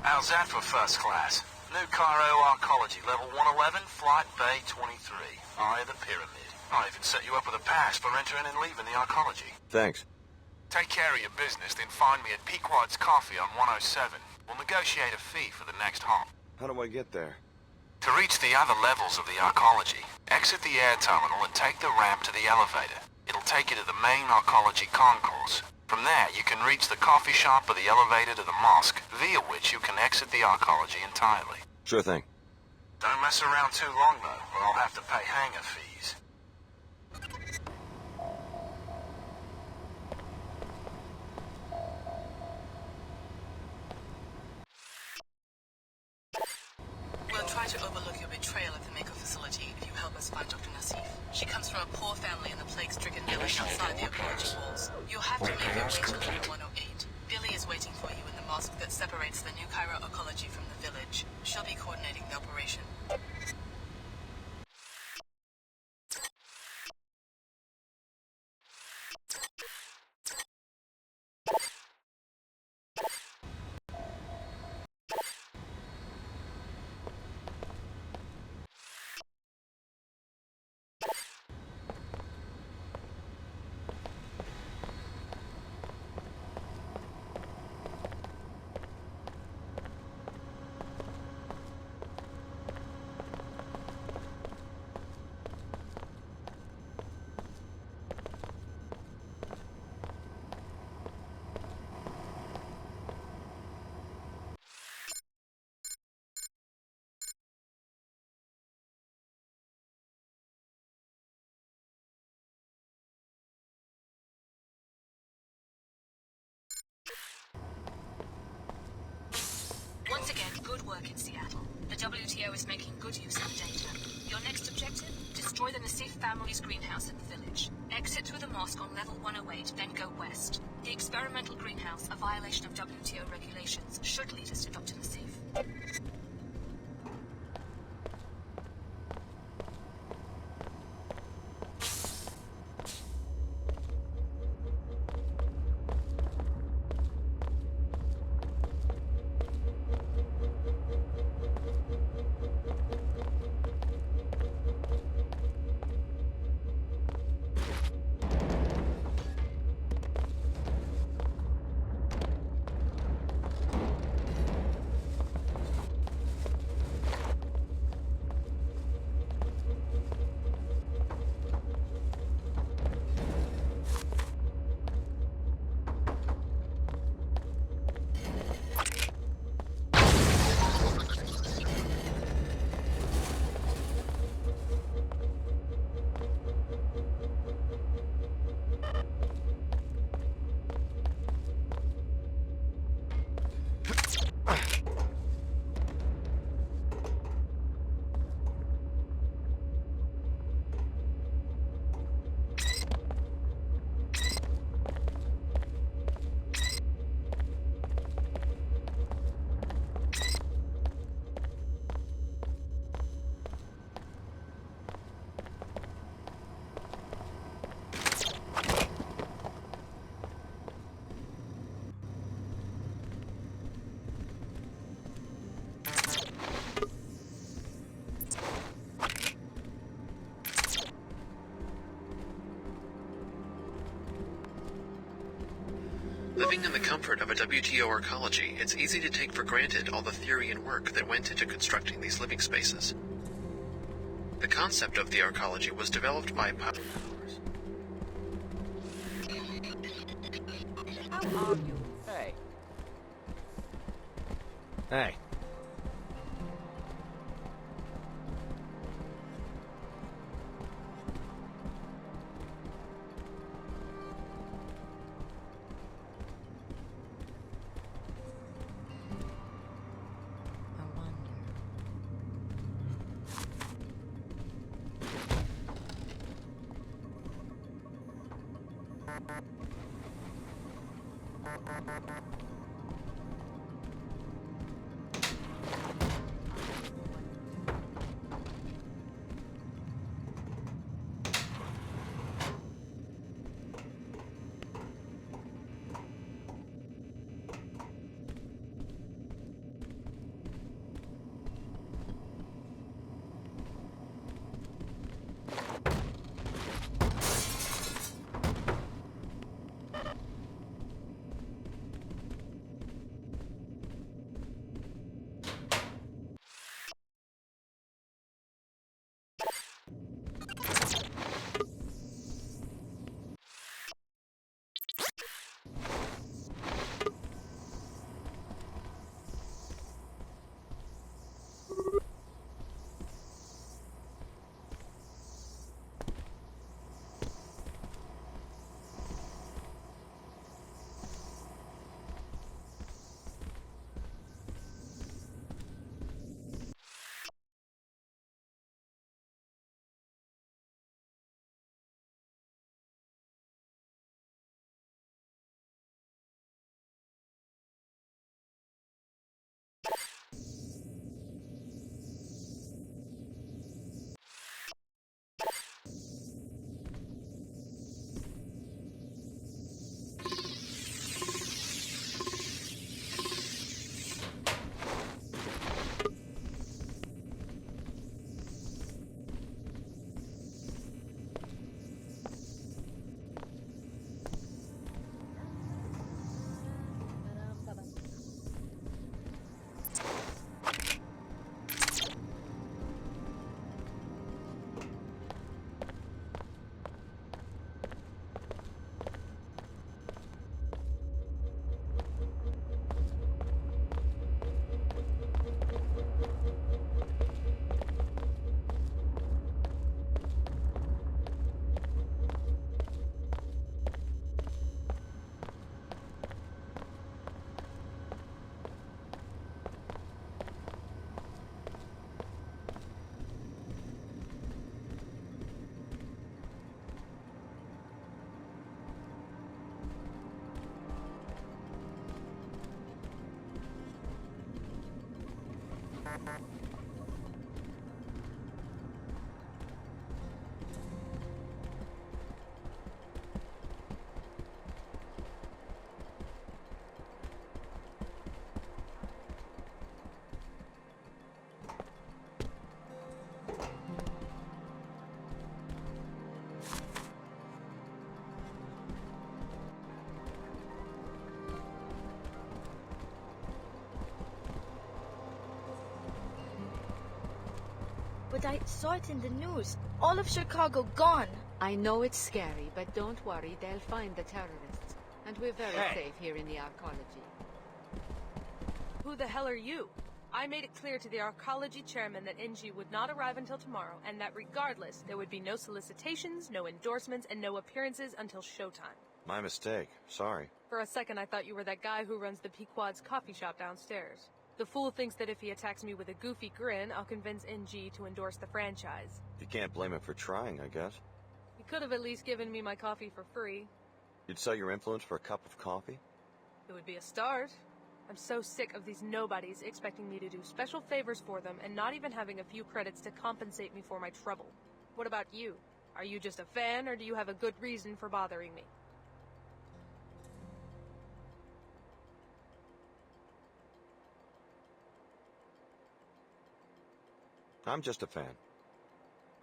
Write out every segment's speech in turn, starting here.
How's that for first class? New Cairo Arcology, level 111, flight bay 23. Eye of the pyramid. I'll even set you up with a pass for entering and leaving the Arcology. Thanks. Take care of your business, then find me at Pequod's Coffee on 107. We'll negotiate a fee for the next hop. How do I get there? To reach the other levels of the Arcology, exit the air terminal and take the ramp to the elevator. It'll take you to the main Arcology concourse. From there, you can reach the coffee shop or the elevator to the Mosque, via which you can exit the Arcology entirely. Sure thing. Don't mess around too long, though, or I'll have to pay hangar fees. We'll try to overlook your betrayal at the Mako facility if you help us find Dr. Nassif. She comes from a poor family in the plague-stricken village outside the Arcology walls. You'll have to make your way to level 108. Billy is waiting for you in the mosque that separates the new Cairo Arcology from the village. She'll be coordinating the operation. Once again, good work in Seattle. The WTO is making good use of the data. Your next objective? Destroy the Nassif family's greenhouse in the village. Exit through the mosque on level 108, then go west. The experimental greenhouse, a violation of WTO regulations, should lead us to Dr. Nassif. Living in the comfort of a WTO arcology, it's easy to take for granted all the theory and work that went into constructing these living spaces. The concept of the arcology was developed by How are you? Hey. Hey. but I saw it in the news. All of Chicago gone. I know it's scary, but don't worry, they'll find the terrorists. And we're very safe here in the Arcology. Who the hell are you? I made it clear to the Arcology chairman that NG would not arrive until tomorrow, and that regardless, there would be no solicitations, no endorsements, and no appearances until showtime. My mistake. Sorry. For a second, I thought you were that guy who runs the Pequod's coffee shop downstairs. The fool thinks that if he attacks me with a goofy grin, I'll convince NG to endorse the franchise. You can't blame him for trying, I guess. He could have at least given me my coffee for free. You'd sell your influence for a cup of coffee? It would be a start. I'm so sick of these nobodies expecting me to do special favors for them and not even having a few credits to compensate me for my trouble. What about you? Are you just a fan, or do you have a good reason for bothering me? I'm just a fan.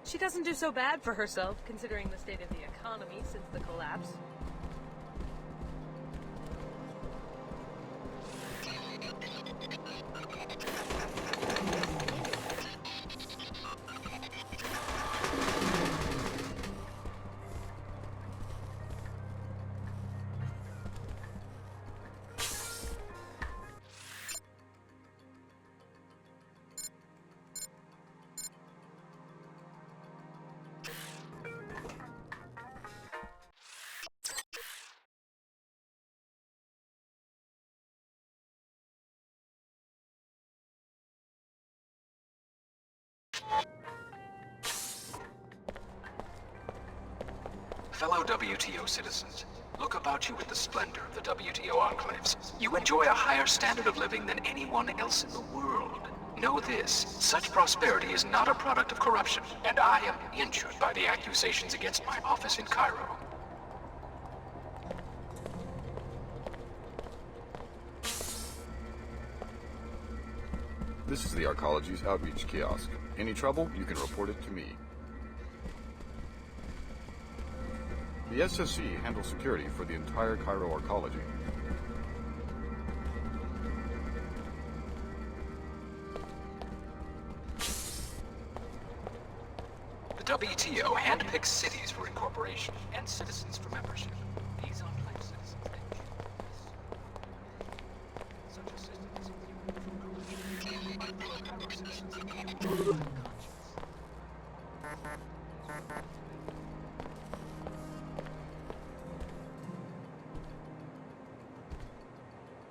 She doesn't do so bad for herself, considering the state of the economy since the collapse. Fellow WTO citizens, look about you at the splendor of the WTO enclaves. You enjoy a higher standard of living than anyone else in the world. Know this, such prosperity is not a product of corruption, and I am injured by the accusations against my office in Cairo. This is the Arcology's outreach kiosk. Any trouble, you can report it to me. The SSC handles security for the entire Cairo Arcology. The WTO handpicks cities for incorporation and citizens for membership. These are like citizens that such a system is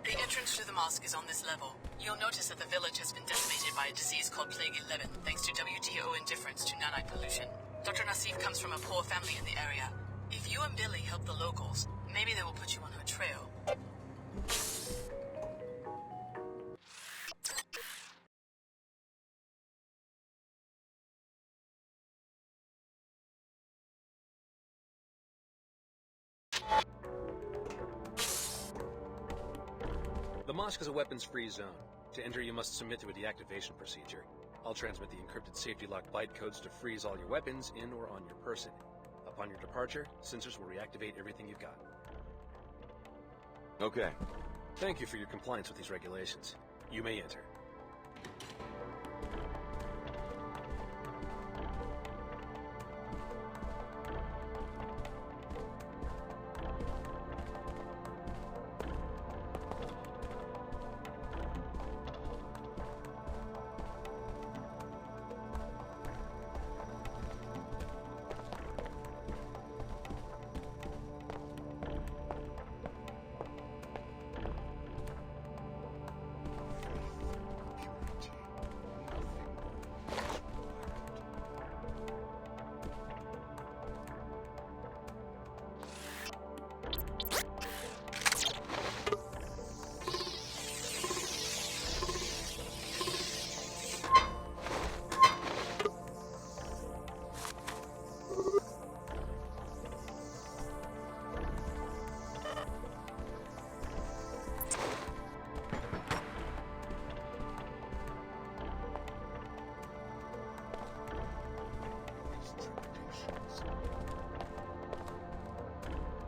The entrance to the mosque is on this level. You'll notice that the village has been decimated by a disease called Plague 11, thanks to WTO indifference to nanite pollution. Dr. Nassif comes from a poor family in the area. If you and Billy help the locals, maybe they will put you on her trail. The Mosque is a weapons-free zone. To enter, you must submit to a deactivation procedure. I'll transmit the encrypted safety lock byte codes to freeze all your weapons in or on your person. Upon your departure, sensors will reactivate everything you've got. Okay. Thank you for your compliance with these regulations. You may enter.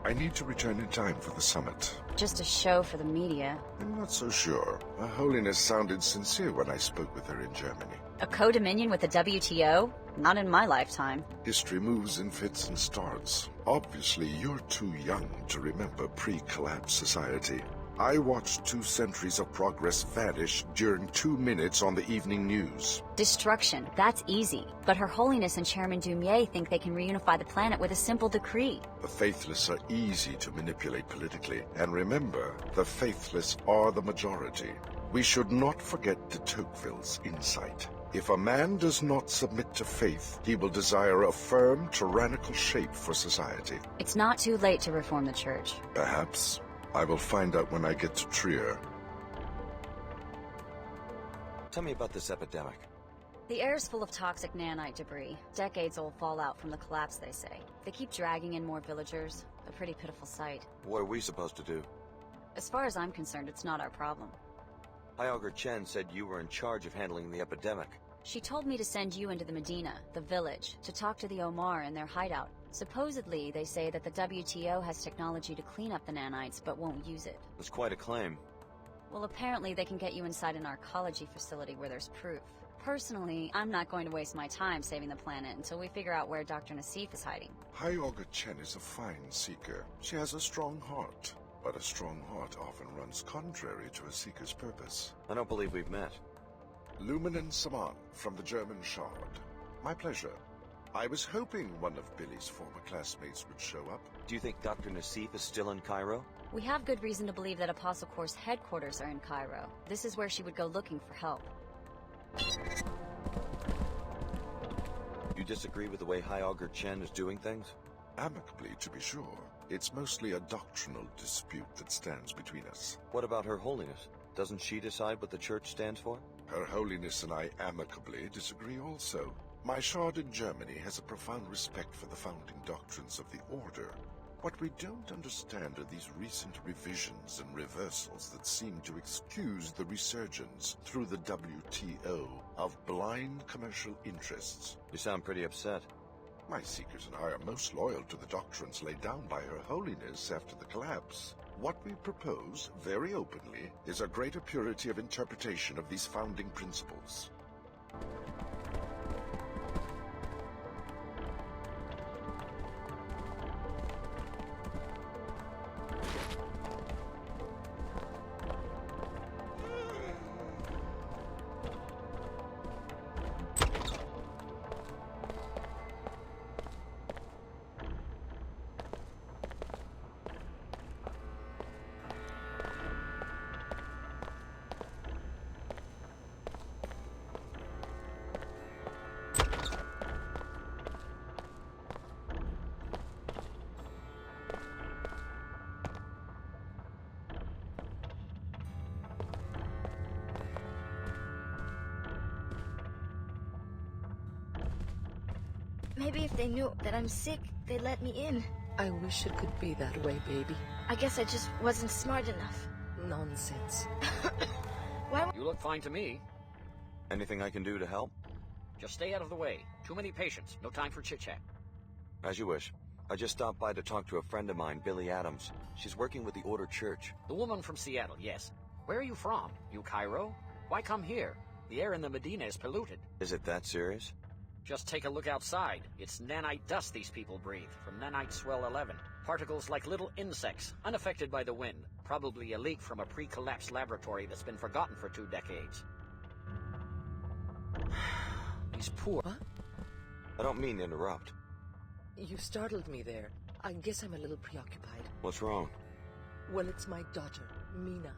I need to return in time for the summit. Just a show for the media. I'm not so sure. Her Holiness sounded sincere when I spoke with her in Germany. A co-dominion with the WTO? Not in my lifetime. History moves in fits and starts. Obviously, you're too young to remember pre-collapse society. I watched 2 centuries of progress vanish during 2 minutes on the evening news. Destruction, that's easy. But Her Holiness and Chairman Dumier think they can reunify the planet with a simple decree. The faithless are easy to manipulate politically. And remember, the faithless are the majority. We should not forget de Tocqueville's insight. If a man does not submit to faith, he will desire a firm, tyrannical shape for society. It's not too late to reform the church. Perhaps. I will find out when I get to Trier. Tell me about this epidemic. The air is full of toxic nanite debris. Decades-old fallout from the collapse, they say. They keep dragging in more villagers. A pretty pitiful sight. What are we supposed to do? As far as I'm concerned, it's not our problem. High Chen said you were in charge of handling the epidemic. She told me to send you into the Medina, the village, to talk to the Omar in their hideout. Supposedly, they say that the WTO has technology to clean up the nanites, but won't use it. That's quite a claim. Well, apparently they can get you inside an arcology facility where there's proof. Personally, I'm not going to waste my time saving the planet until we figure out where Dr. Nassif is hiding. High Chen is a fine seeker. She has a strong heart. But a strong heart often runs contrary to a seeker's purpose. I don't believe we've met. Lumen and Saman from the German Shard. My pleasure. I was hoping one of Billy's former classmates would show up. Do you think Dr. Nassif is still in Cairo? We have good reason to believe that ApostleCorp's headquarters are in Cairo. This is where she would go looking for help. You disagree with the way High Chen is doing things? Amicably, to be sure. It's mostly a doctrinal dispute that stands between us. What about Her Holiness? Doesn't she decide what the Church stands for? Her Holiness and I amicably disagree also. My shard in Germany has a profound respect for the founding doctrines of the Order. What we don't understand are these recent revisions and reversals that seem to excuse the resurgence through the WTO of blind commercial interests. You sound pretty upset. My seekers and I are most loyal to the doctrines laid down by Her Holiness after the collapse. What we propose, very openly, is a greater purity of interpretation of these founding principles. Maybe if they knew that I'm sick, they'd let me in. I wish it could be that way, baby. I guess I just wasn't smart enough. Nonsense. Why? You look fine to me. Anything I can do to help? Just stay out of the way. Too many patients. No time for chit-chat. As you wish. I just stopped by to talk to a friend of mine, Billy Adams. She's working with the Order Church. The woman from Seattle, yes. Where are you from? You Cairo? Why come here? The air in the Medina is polluted. Is it that serious? Just take a look outside. It's nanite dust these people breathe, from nanite swell 11. Particles like little insects, unaffected by the wind. Probably a leak from a pre-collapse laboratory that's been forgotten for 2 decades. He's poor. Huh? I don't mean to interrupt. You startled me there. I guess I'm a little preoccupied. What's wrong? Well, it's my daughter, Mina.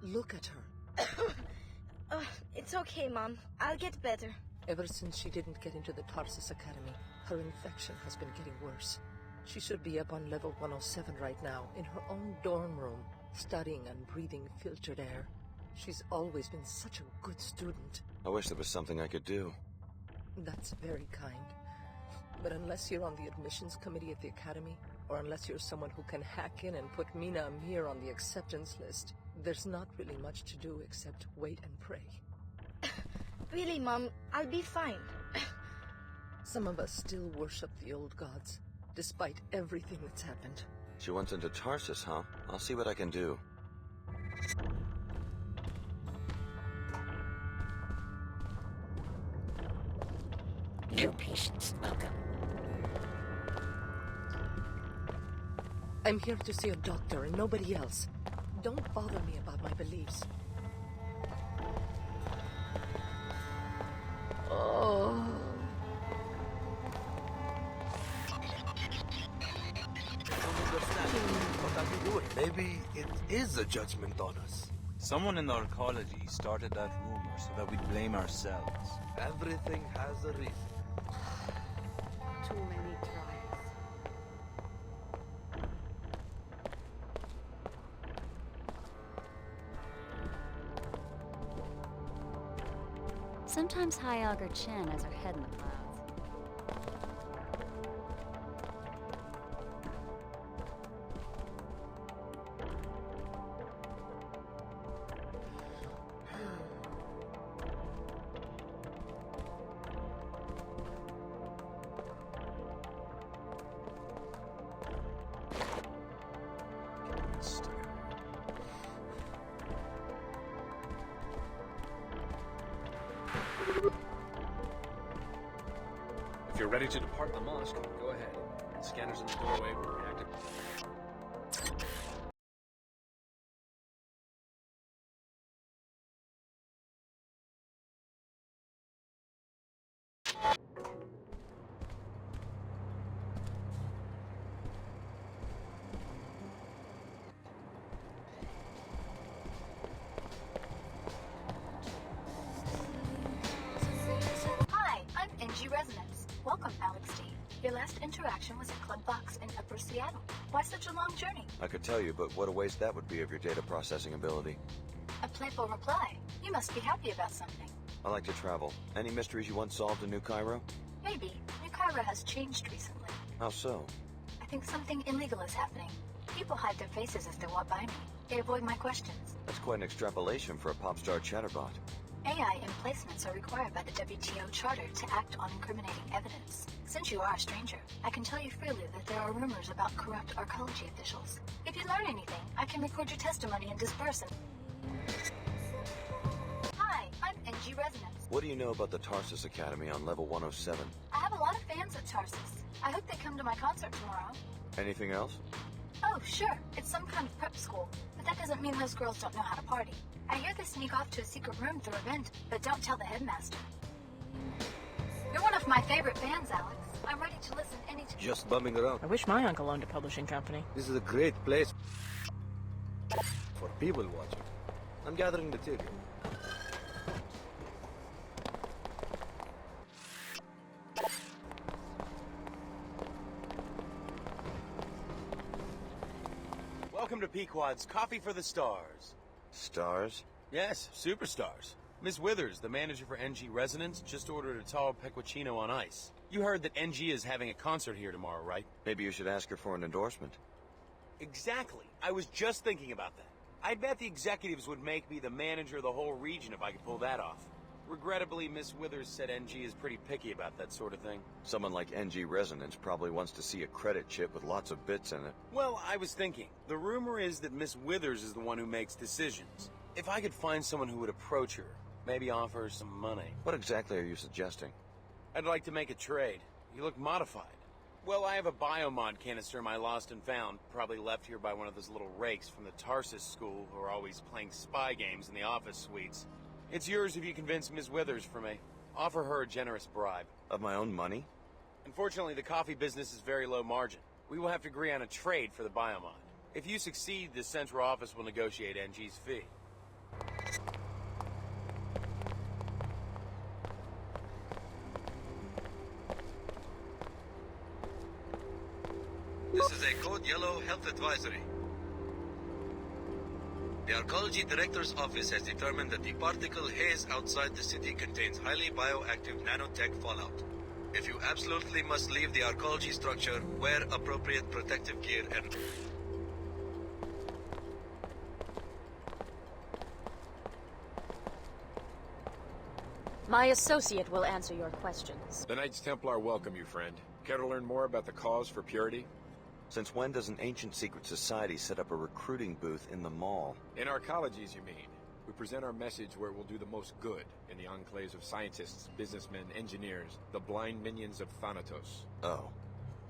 Look at her. It's okay, Mom. I'll get better. Ever since she didn't get into the Tarsus Academy, her infection has been getting worse. She should be up on level 107 right now, in her own dorm room, studying and breathing filtered air. She's always been such a good student. I wish there was something I could do. That's very kind. But unless you're on the admissions committee at the academy, or unless you're someone who can hack in and put Mina Amir on the acceptance list, there's not really much to do except wait and pray. Really, Mom, I'll be fine. Some of us still worship the old gods, despite everything that's happened. She wants into Tarsus, huh? I'll see what I can do. New patients, welcome. I'm here to see a doctor and nobody else. Don't bother me about my beliefs. Oh. What are you doing? Maybe it is a judgment on us. Someone in the Arcology started that rumor so that we'd blame ourselves. Everything has a reason. Too many trials. Sometimes High Augur Chen has her head in the clouds. If you're ready to depart the mosque, go ahead. Scanners in the doorway will be active. Hi, I'm NG Resonance. Welcome, Alex D. Your last interaction was at Club Box in Upper Seattle. Why such a long journey? I could tell you, but what a waste that would be of your data processing ability. A playful reply. You must be happy about something. I like to travel. Any mysteries you once solved in New Cairo? Maybe. New Cairo has changed recently. How so? I think something illegal is happening. People hide their faces as they walk by me. They avoid my questions. That's quite an extrapolation for a pop star chatterbot. AI emplacements are required by the WTO Charter to act on incriminating evidence. Since you are a stranger, I can tell you freely that there are rumors about corrupt Arcology officials. If you learn anything, I can record your testimony and disperse it. Hi, I'm NG Resonance. What do you know about the Tarsus Academy on level 107? I have a lot of fans at Tarsus. I hope they come to my concert tomorrow. Anything else? Oh, sure. It's some kind of prep school. But that doesn't mean those girls don't know how to party. I hear they sneak off to a secret room through a vent, but don't tell the headmaster. You're one of my favorite bands, Alex. I'm ready to listen anytime. Just bumming around. I wish my uncle owned a publishing company. This is a great place for people watching. I'm gathering material. Welcome to Pequod's Coffee for the Stars. Stars? Yes, superstars. Miss Withers, the manager for NG Resonance, just ordered a tall pecuccino on ice. You heard that NG is having a concert here tomorrow, right? Maybe you should ask her for an endorsement. Exactly. I was just thinking about that. I bet the executives would make me the manager of the whole region if I could pull that off. Regrettably, Miss Withers said NG is pretty picky about that sort of thing. Someone like NG Resonance probably wants to see a credit chip with lots of bits in it. Well, I was thinking. The rumor is that Miss Withers is the one who makes decisions. If I could find someone who would approach her, maybe offer her some money. What exactly are you suggesting? I'd like to make a trade. You look modified. Well, I have a biomod canister I lost and found, probably left here by one of those little rakes from the Tarsus school who are always playing spy games in the office suites. It's yours if you convince Ms. Withers for me. Offer her a generous bribe. Of my own money? Unfortunately, the coffee business is very low margin. We will have to agree on a trade for the biomod. If you succeed, the central office will negotiate NG's fee. This is a Code Yellow Health Advisory. The Arcology Director's Office has determined that the particle haze outside the city contains highly bioactive nanotech fallout. If you absolutely must leave the Arcology structure, wear appropriate protective gear and... My associate will answer your questions. The Knights Templar welcome you, friend. Care to learn more about the cause for purity? Since when does an ancient secret society set up a recruiting booth in the mall? In Arcologies, you mean? We present our message where it will do the most good in the enclaves of scientists, businessmen, engineers, the blind minions of Thanatos. Oh.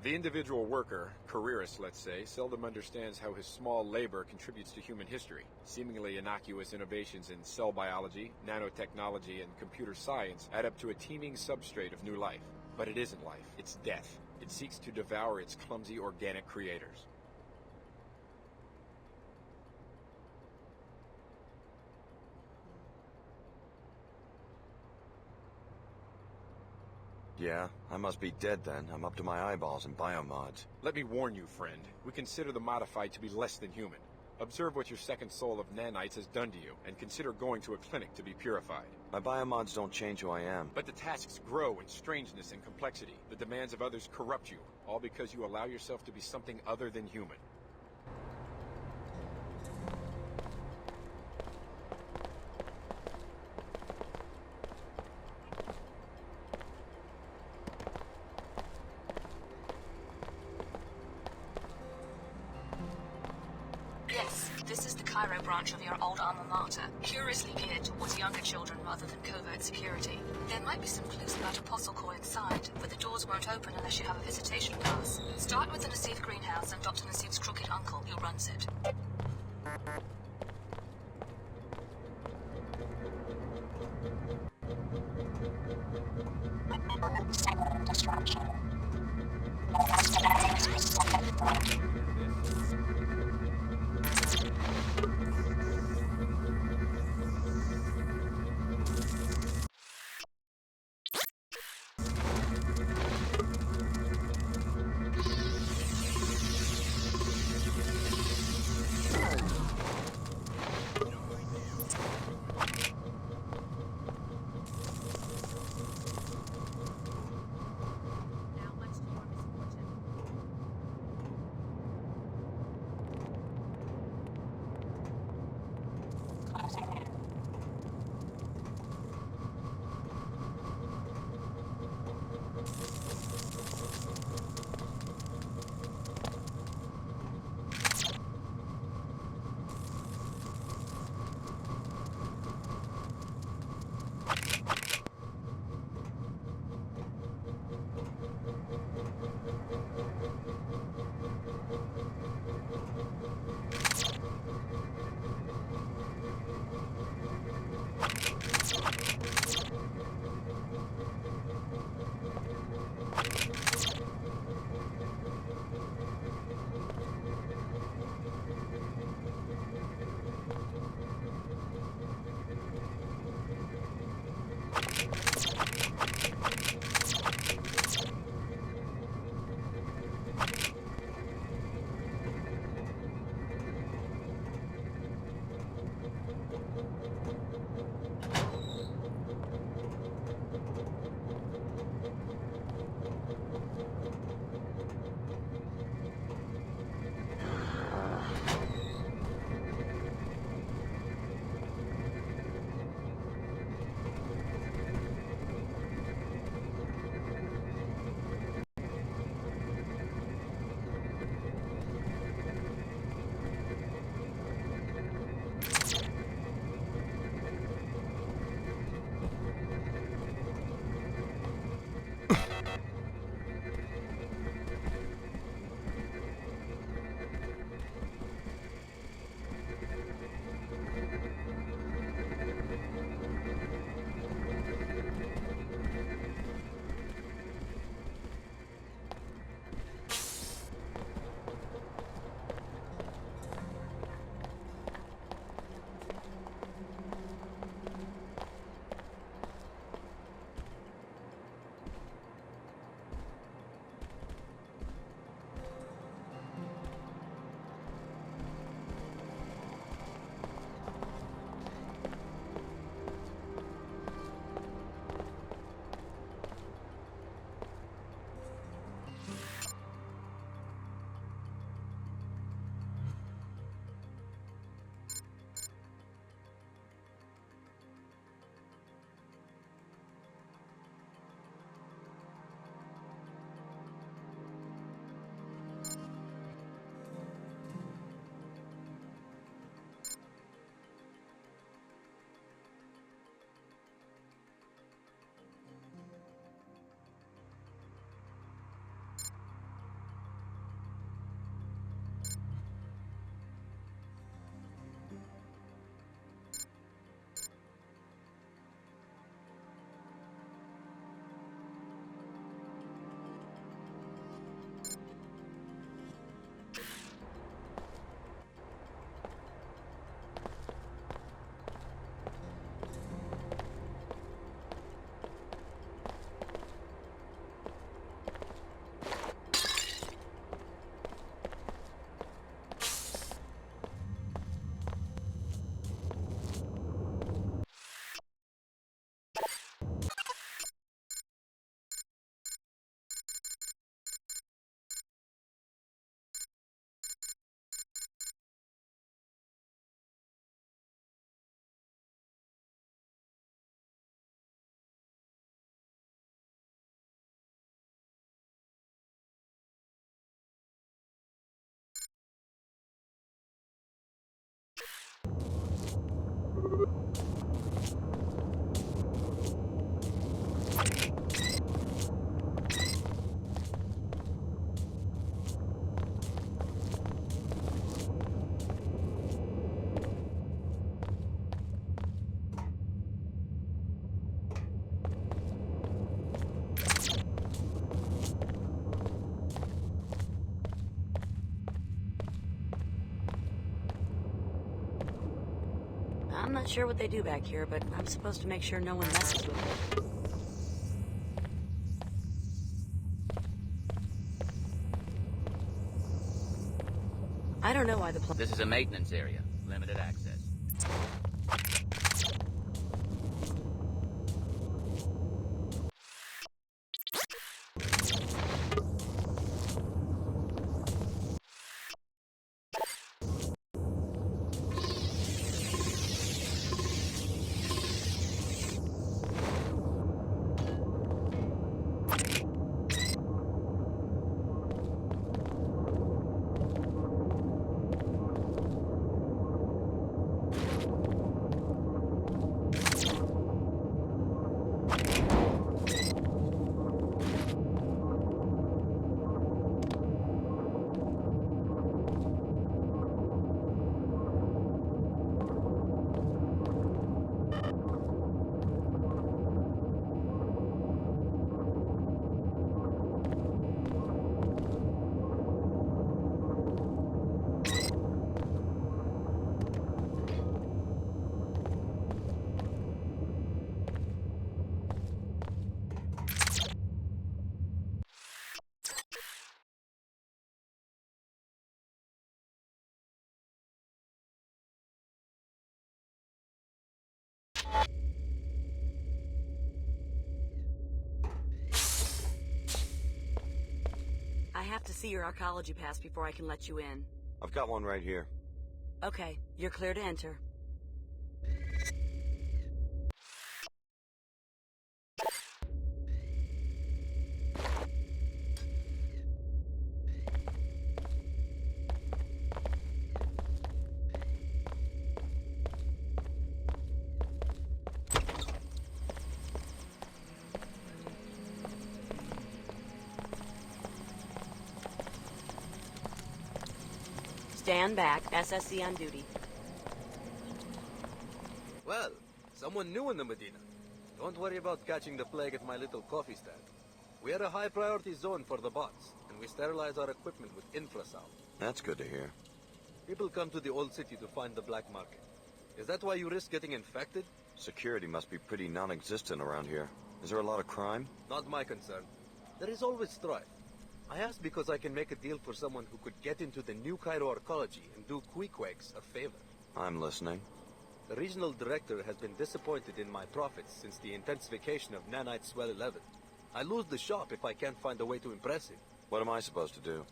The individual worker, careerist let's say, seldom understands how his small labor contributes to human history. Seemingly innocuous innovations in cell biology, nanotechnology, and computer science add up to a teeming substrate of new life. But it isn't life, it's death. It seeks to devour its clumsy organic creators. Yeah, I must be dead then. I'm up to my eyeballs in biomods. Let me warn you, friend. We consider the modified to be less than human. Observe what your second soul of nanites has done to you, and consider going to a clinic to be purified. My biomods don't change who I am. But the tasks grow in strangeness and complexity. The demands of others corrupt you, all because you allow yourself to be something other than human. This is the Cairo branch of your old alma mater, curiously geared towards younger children rather than covert security. There might be some clues about ApostleCorp inside, but the doors won't open unless you have a visitation pass. Start with the Nassif Greenhouse and Dr. Nassif's crooked uncle who runs it. I'm not sure what they do back here, but I'm supposed to make sure no one messes with it. I don't know why the This is a maintenance area. Limited access. I have to see your Arcology pass before I can let you in. I've got one right here. Okay, you're clear to enter. Stand back. SSC on duty. Well, someone new in the Medina. Don't worry about catching the plague at my little coffee stand. We are a high-priority zone for the bots, and we sterilize our equipment with infrasound. That's good to hear. People come to the old city to find the black market. Is that why you risk getting infected? Security must be pretty non-existent around here. Is there a lot of crime? Not my concern. There is always strife. I asked because I can make a deal for someone who could get into the new Cairo Arcology and do Queequegs a favor. I'm listening. The regional director has been disappointed in my profits since the intensification of Nanite Swell 11. I lose the shop if I can't find a way to impress him. What am I supposed to do?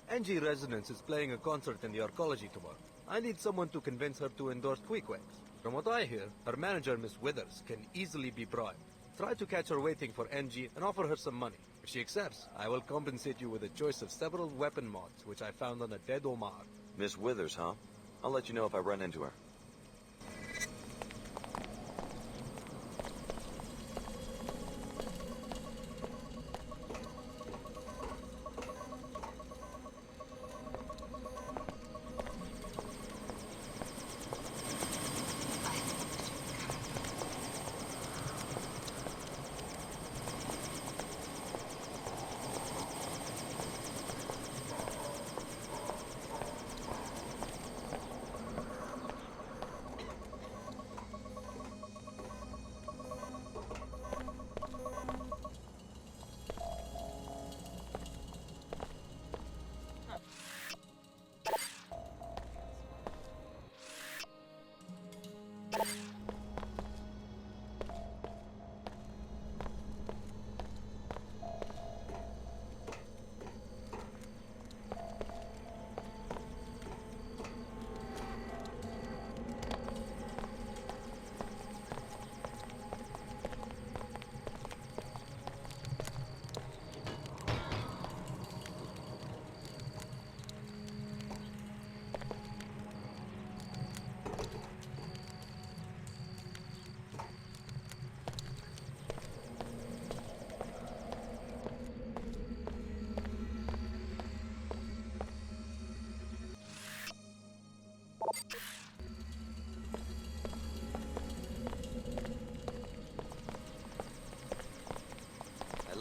NG Resonance is playing a concert in the Arcology tomorrow. I need someone to convince her to endorse Queequegs. From what I hear, her manager, Miss Withers, can easily be bribed. Try to catch her waiting for NG and offer her some money. If she accepts, I will compensate you with a choice of several weapon mods, which I found on a dead Omar. Miss Withers, huh? I'll let you know if I run into her.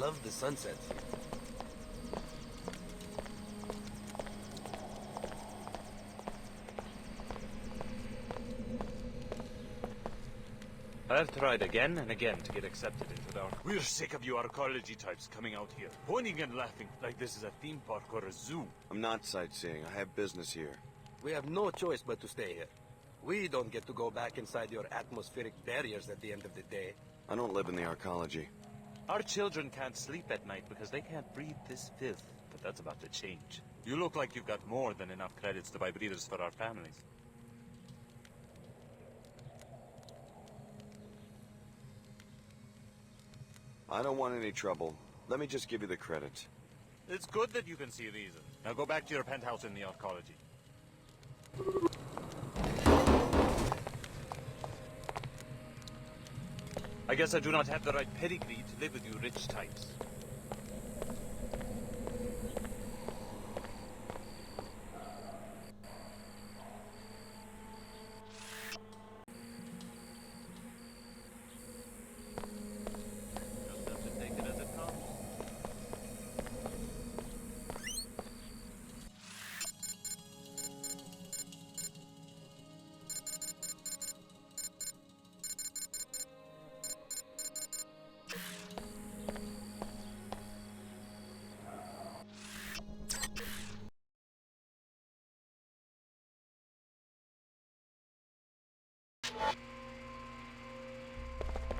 love the sunsets here. I've tried again and again to get accepted into the Ark. We're sick of you Arcology types coming out here, pointing and laughing like this is a theme park or a zoo. I'm not sightseeing. I have business here. We have no choice but to stay here. We don't get to go back inside your atmospheric barriers at the end of the day. I don't live in the Arcology. Our children can't sleep at night because they can't breathe this filth, but that's about to change. You look like you've got more than enough credits to buy breeders for our families. I don't want any trouble. Let me just give you the credit. It's good that you can see reason. Now go back to your penthouse in the Arcology. I guess I do not have the right pedigree to live with you rich types. Just have to take it as it comes.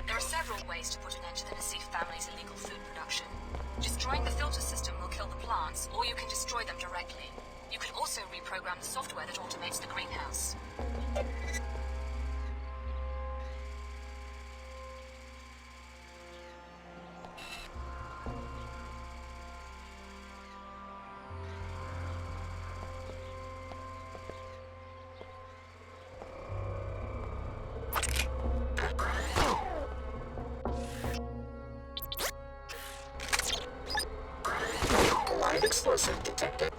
There are several ways to put an end to the Nassif family's illegal food production. Destroying the filter system will kill the plants, or you can destroy them directly. You can also reprogram the software that automates the greenhouse. Live explosive detected.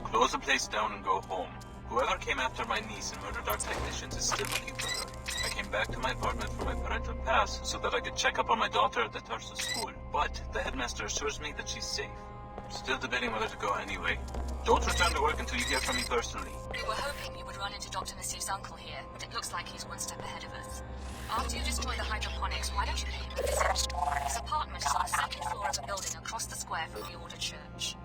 Close the place down and go home. Whoever came after my niece and murdered our technicians is still looking for her. I came back to my apartment for my parental pass so that I could check up on my daughter at the Tarsus school, but the headmaster assures me that she's safe. I'm still debating whether to go anyway. Don't return to work until you hear from me personally. We were hoping you would run into Dr. Nassif's uncle here, but it looks like he's one step ahead of us. After you destroy the hydroponics, why don't you pay him a visit? His apartment is on the second floor of the building across the square from the Order Church.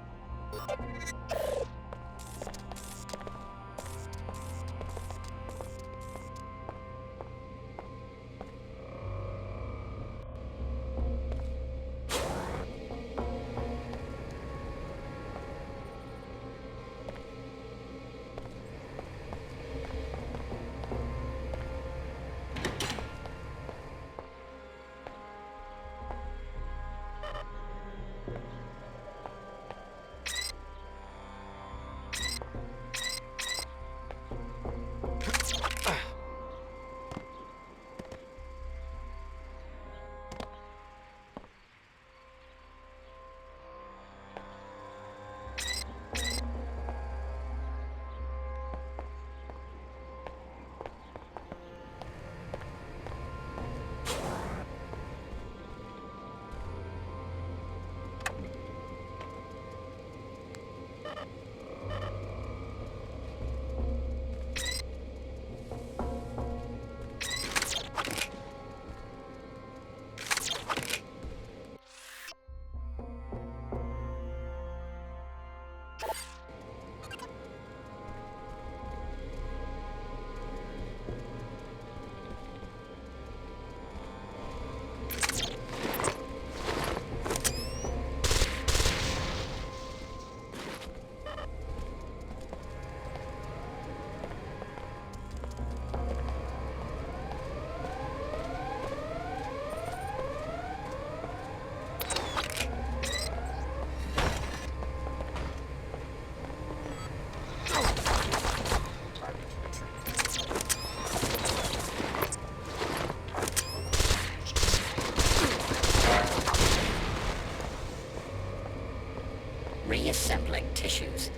Reassembling tissues.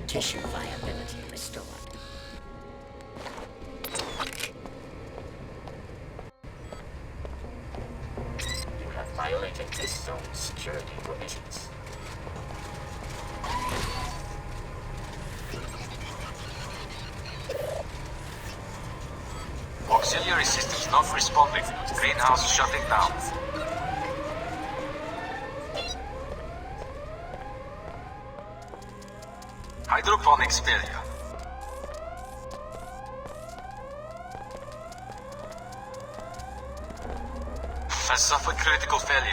Tissue viability restored. You have violated this zone's security provisions. Auxiliary systems not responding. Greenhouse shutting down. Hydroponics failure. Has suffered critical failure.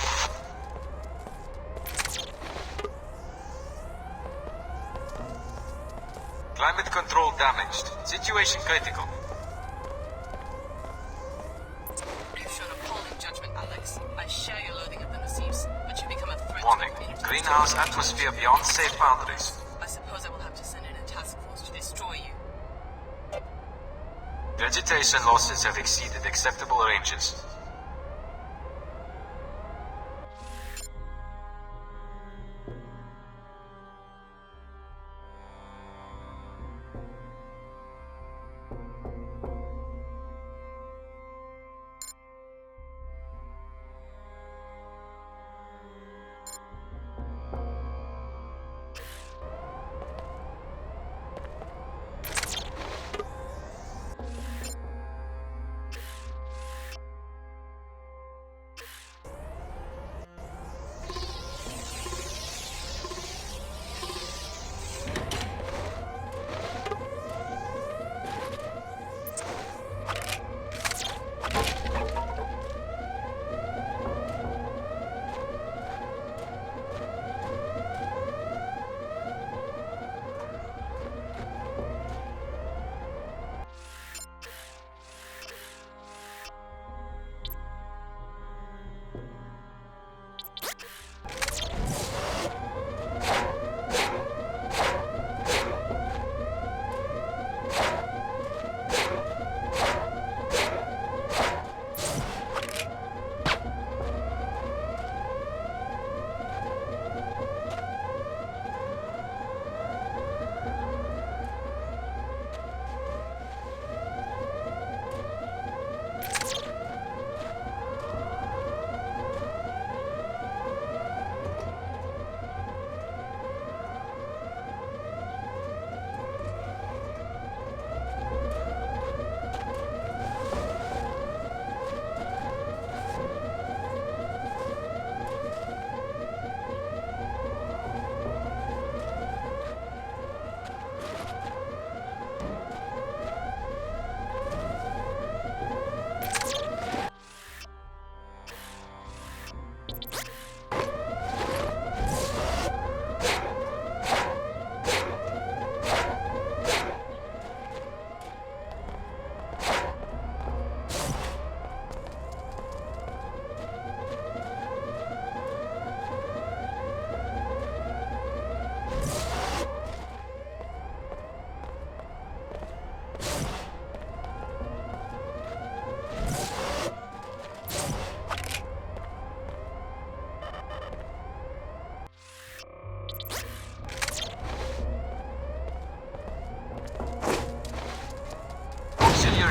Climate control damaged. Situation critical. You've shown appalling judgment, Alex. I share your loathing of the Nassifs, but you become a threat. Warning. Greenhouse atmosphere beyond safe boundaries. I suppose I will have to send in a task force to destroy you. Vegetation losses have exceeded acceptable ranges.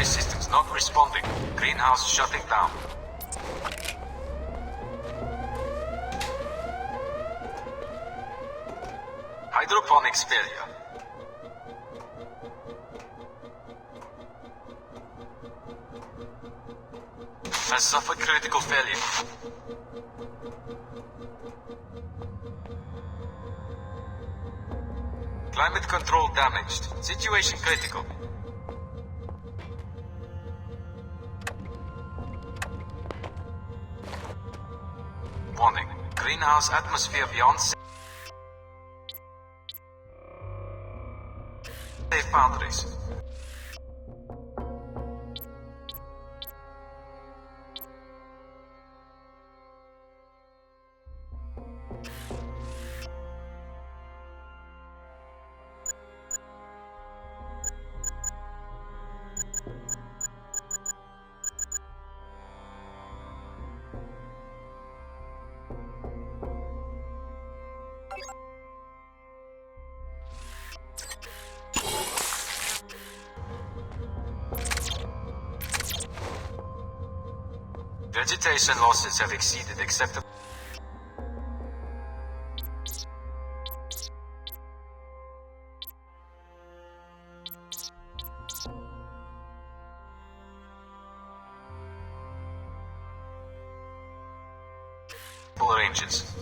Systems not responding. Greenhouse shutting down. Hydroponics failure. Has suffered critical failure. Climate control damaged. Situation critical. Warning. Greenhouse atmosphere beyond safe boundaries. Vegetation losses have exceeded acceptable ranges.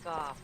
off.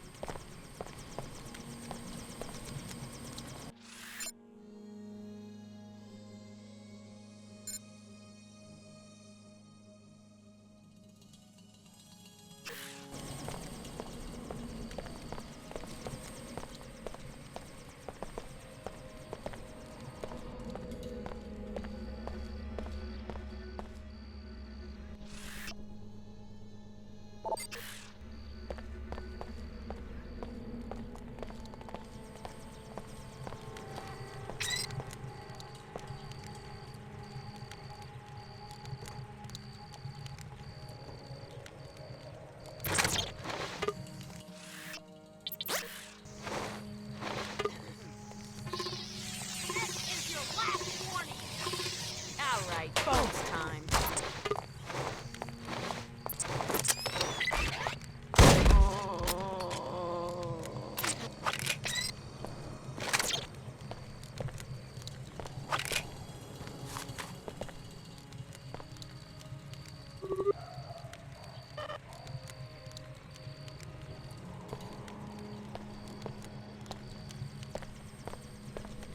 Bones time.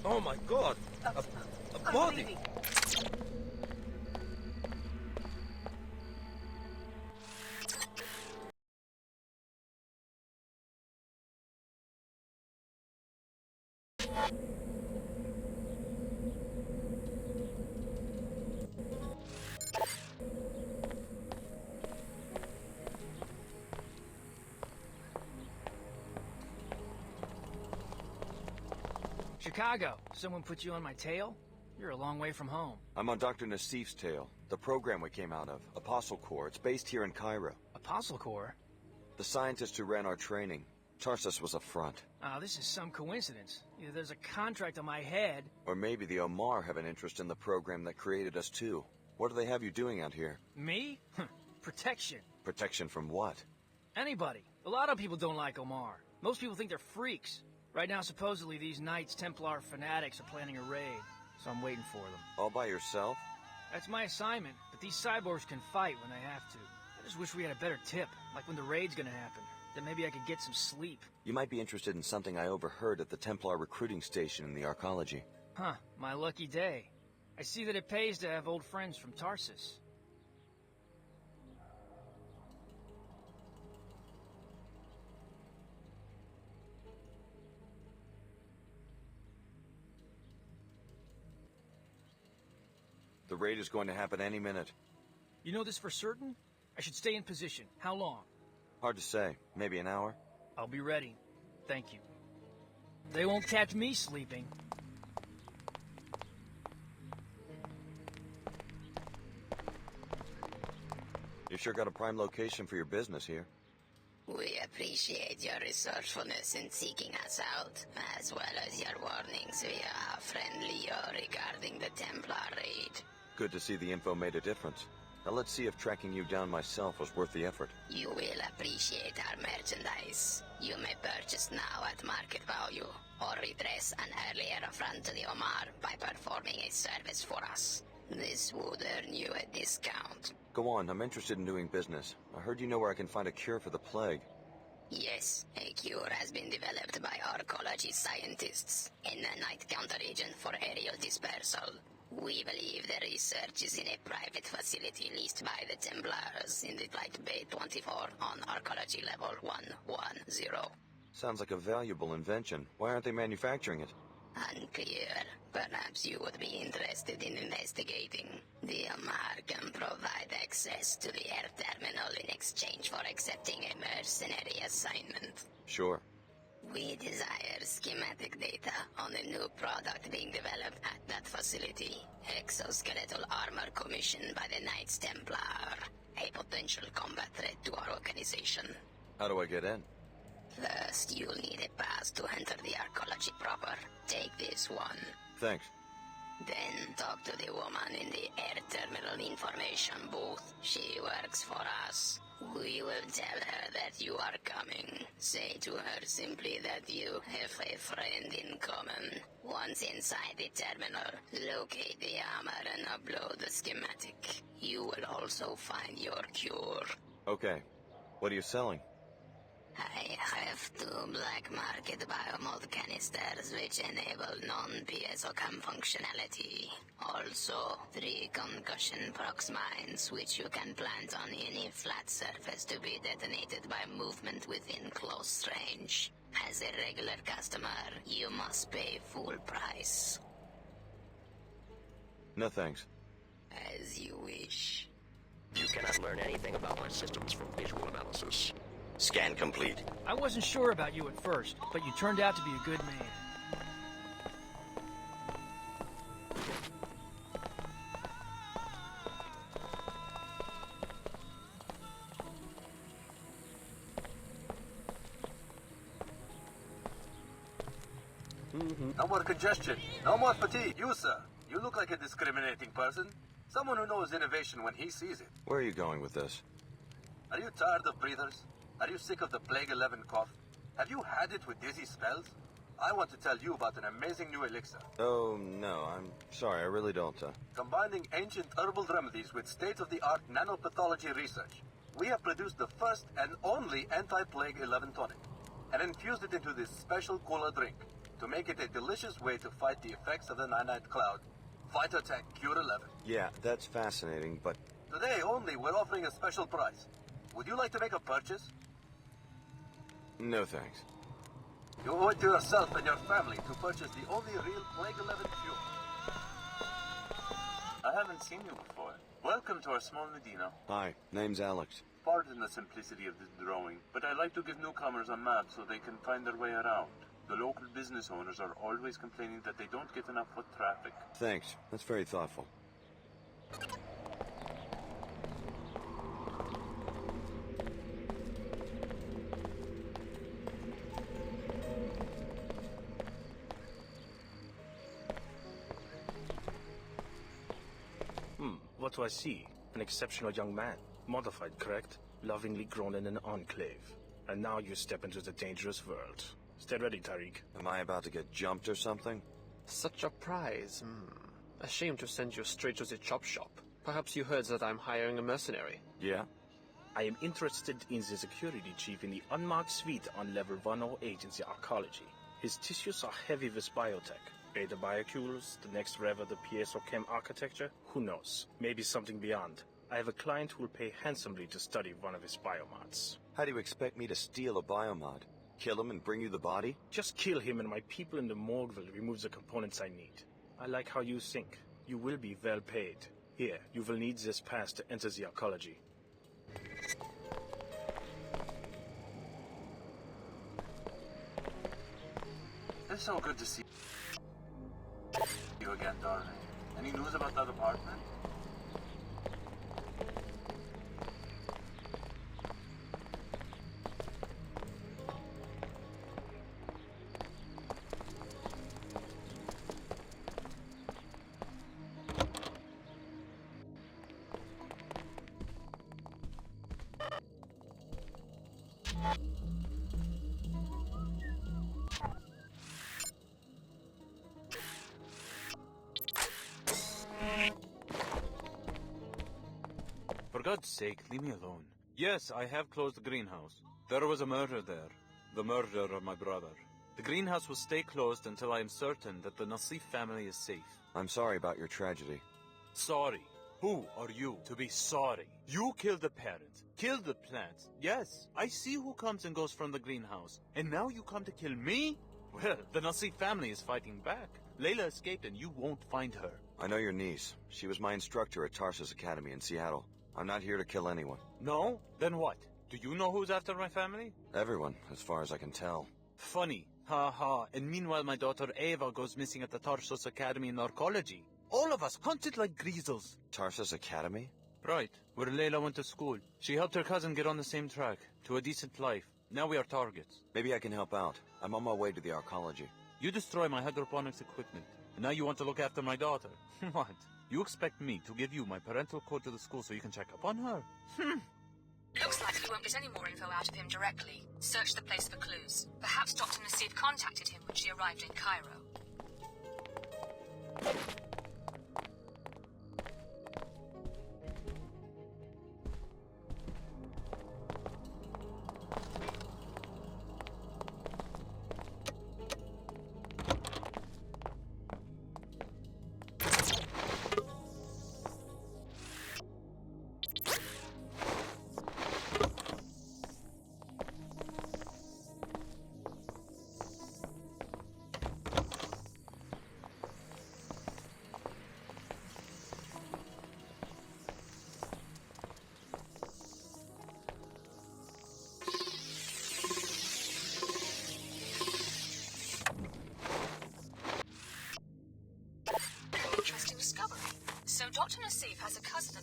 Oh my god! A body! Chicago, someone put you on my tail? You're a long way from home. I'm on Dr. Nassif's tail, the program we came out of, ApostleCorp. It's based here in Cairo. ApostleCorp? The scientist who ran our training. Tarsus was a front. Oh, this is some coincidence. Either there's a contract on my head... Or maybe the Omar have an interest in the program that created us too. What do they have you doing out here? Me? Protection. Protection from what? Anybody. A lot of people don't like Omar. Most people think they're freaks. Right now, supposedly, these Knights Templar fanatics are planning a raid, so I'm waiting for them. All by yourself? That's my assignment, but these cyborgs can fight when they have to. I just wish we had a better tip, like when the raid's gonna happen. Then maybe I could get some sleep. You might be interested in something I overheard at the Templar recruiting station in the Arcology. Huh, my lucky day. I see that it pays to have old friends from Tarsus. The raid is going to happen any minute. You know this for certain? I should stay in position. How long? Hard to say. Maybe an hour? I'll be ready. Thank you. They won't catch me sleeping. You sure got a prime location for your business here. We appreciate your resourcefulness in seeking us out, as well as your warnings via our friend Leo regarding the Templar raid. Good to see the info made a difference. Now let's see if tracking you down myself was worth the effort. You will appreciate our merchandise. You may purchase now at market value, or redress an earlier affront to the Omar by performing a service for us. This would earn you a discount. Go on, I'm interested in doing business. I heard you know where I can find a cure for the plague. Yes, a cure has been developed by Arcology scientists in the night counter-agent for aerial dispersal. We believe the research is in a private facility leased by the Templars in the Flight Bay 24 on Arcology Level 110. Sounds like a valuable invention. Why aren't they manufacturing it? Unclear. Perhaps you would be interested in investigating. The Omar can provide access to the air terminal in exchange for accepting a mercenary assignment. Sure. We desire schematic data on a new product being developed at that facility. Exoskeletal armor commissioned by the Knights Templar. A potential combat threat to our organization. How do I get in? First, you'll need a pass to enter the Arcology proper. Take this one. Thanks. Then talk to the woman in the air terminal information booth. She works for us. We will tell her that you are coming. Say to her simply that you have a friend in common. Once inside the terminal, locate the armor and upload the schematic. You will also find your cure. Okay. What are you selling? I have 2 black market biomold canisters which enable non-PSOCAM functionality. Also, 3 concussion prox mines which you can plant on any flat surface to be detonated by movement within close range. As a regular customer, you must pay full price. No thanks. As you wish. You cannot learn anything about my systems from visual analysis. Scan complete. I wasn't sure about you at first, but you turned out to be a good man. No more congestion. No more fatigue. You, sir. You look like a discriminating person. Someone who knows innovation when he sees it. Where are you going with this? Are you tired of breathers? Are you sick of the Plague 11 cough? Have you had it with dizzy spells? I want to tell you about an amazing new elixir. Oh, no, I'm sorry, I really don't. Combining ancient herbal remedies with state-of-the-art nanopathology research, we have produced the first and only anti-Plague 11 tonic, and infused it into this special cola drink to make it a delicious way to fight the effects of the nanite cloud. Fight, attack, cure 11. Yeah, that's fascinating, but... Today only, we're offering a special price. Would you like to make a purchase? No thanks. You owe it to yourself and your family to purchase the only real Plague 11 fuel. I haven't seen you before. Welcome to our small Medina. Hi, name's Alex. Pardon the simplicity of this drawing, but I like to give newcomers a map so they can find their way around. The local business owners are always complaining that they don't get enough foot traffic. Thanks, that's very thoughtful. What do I see? An exceptional young man. Modified, correct? Lovingly grown in an enclave. And now you step into the dangerous world. Stay ready, Tariq. Am I about to get jumped or something? Such a prize. A shame to send you straight to the chop shop. Perhaps you heard that I'm hiring a mercenary. Yeah? I am interested in the security chief in the unmarked suite on level 108 in the Arcology. His tissues are heavy with biotech. Beta biocules, the next rev of the PSOCAM architecture, who knows? Maybe something beyond. I have a client who will pay handsomely to study one of his biomods. How do you expect me to steal a biomod? Kill him and bring you the body? Just kill him and my people in the morgue will remove the components I need. I like how you think. You will be well paid. Here, you will need this pass to enter the Arcology. It's so good to see you again, darling. Any news about that apartment? For God's sake, leave me alone. Yes, I have closed the greenhouse. There was a murder there. The murder of my brother. The greenhouse will stay closed until I am certain that the Nassif family is safe. I'm sorry about your tragedy. Sorry? Who are you to be sorry? You killed the parents, killed the plants. Yes, I see who comes and goes from the greenhouse. And now you come to kill me? Well, the Nassif family is fighting back. Leila escaped and you won't find her. I know your niece. She was my instructor at Tarsus Academy in Seattle. I'm not here to kill anyone. No? Then what? Do you know who's after my family? Everyone, as far as I can tell. Funny. Ha ha. And meanwhile my daughter Eeva goes missing at the Tarsus Academy in Arcology. All of us hunted like greasels. Tarsus Academy? Right, where Leila went to school. She helped her cousin get on the same track, to a decent life. Now we are targets. Maybe I can help out. I'm on my way to the Arcology. You destroy my hydroponics equipment, and now you want to look after my daughter. What? You expect me to give you my parental code to the school so you can check up on her? Looks like we won't get any more info out of him directly. Search the place for clues. Perhaps Dr. Nassif contacted him when she arrived in Cairo.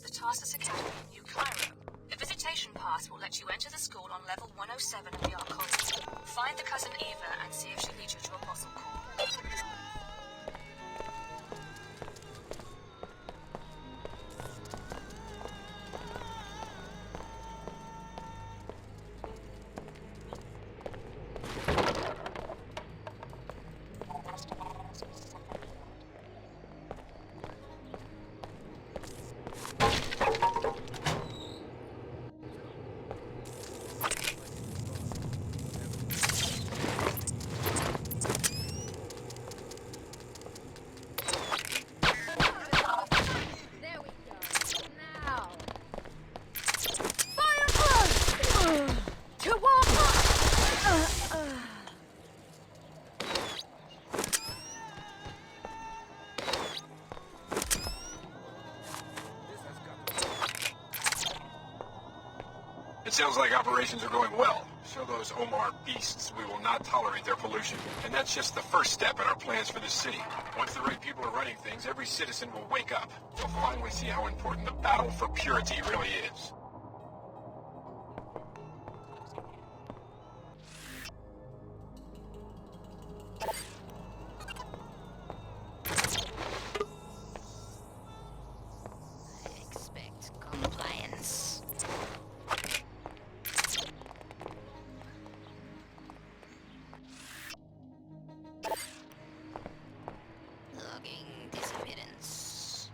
the Tarsus Academy in New Cairo. The visitation pass will let you enter the school on level 107 of the Arcology. Find the cousin Eeva and see if she leads you to ApostleCorp. It sounds like operations are going well. Show those Omar beasts we will not tolerate their pollution. And that's just the first step in our plans for the city. Once the right people are running things, every citizen will wake up. They'll finally see how important the battle for purity really is. Expect compliance. Logging disappearance.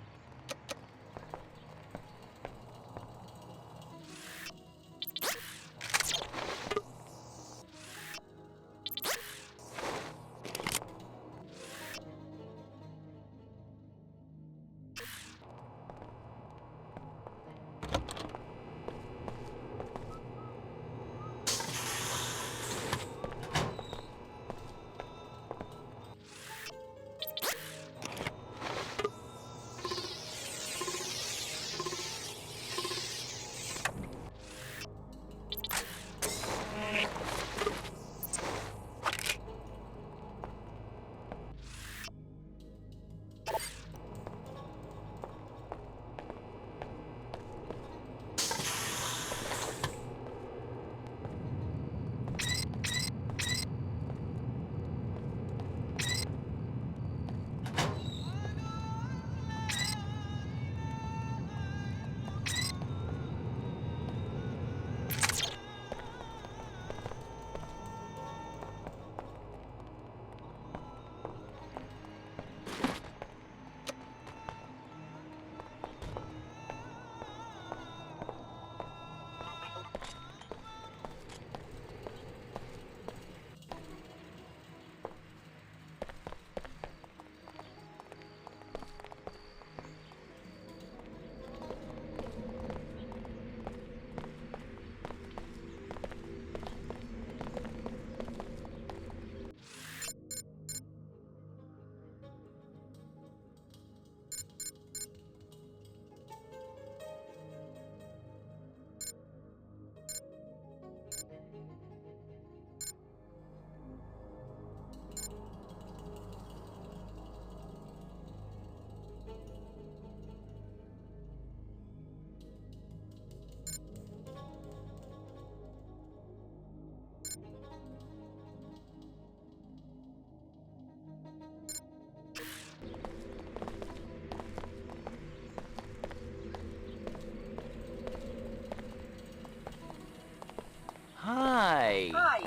Hi. Hi.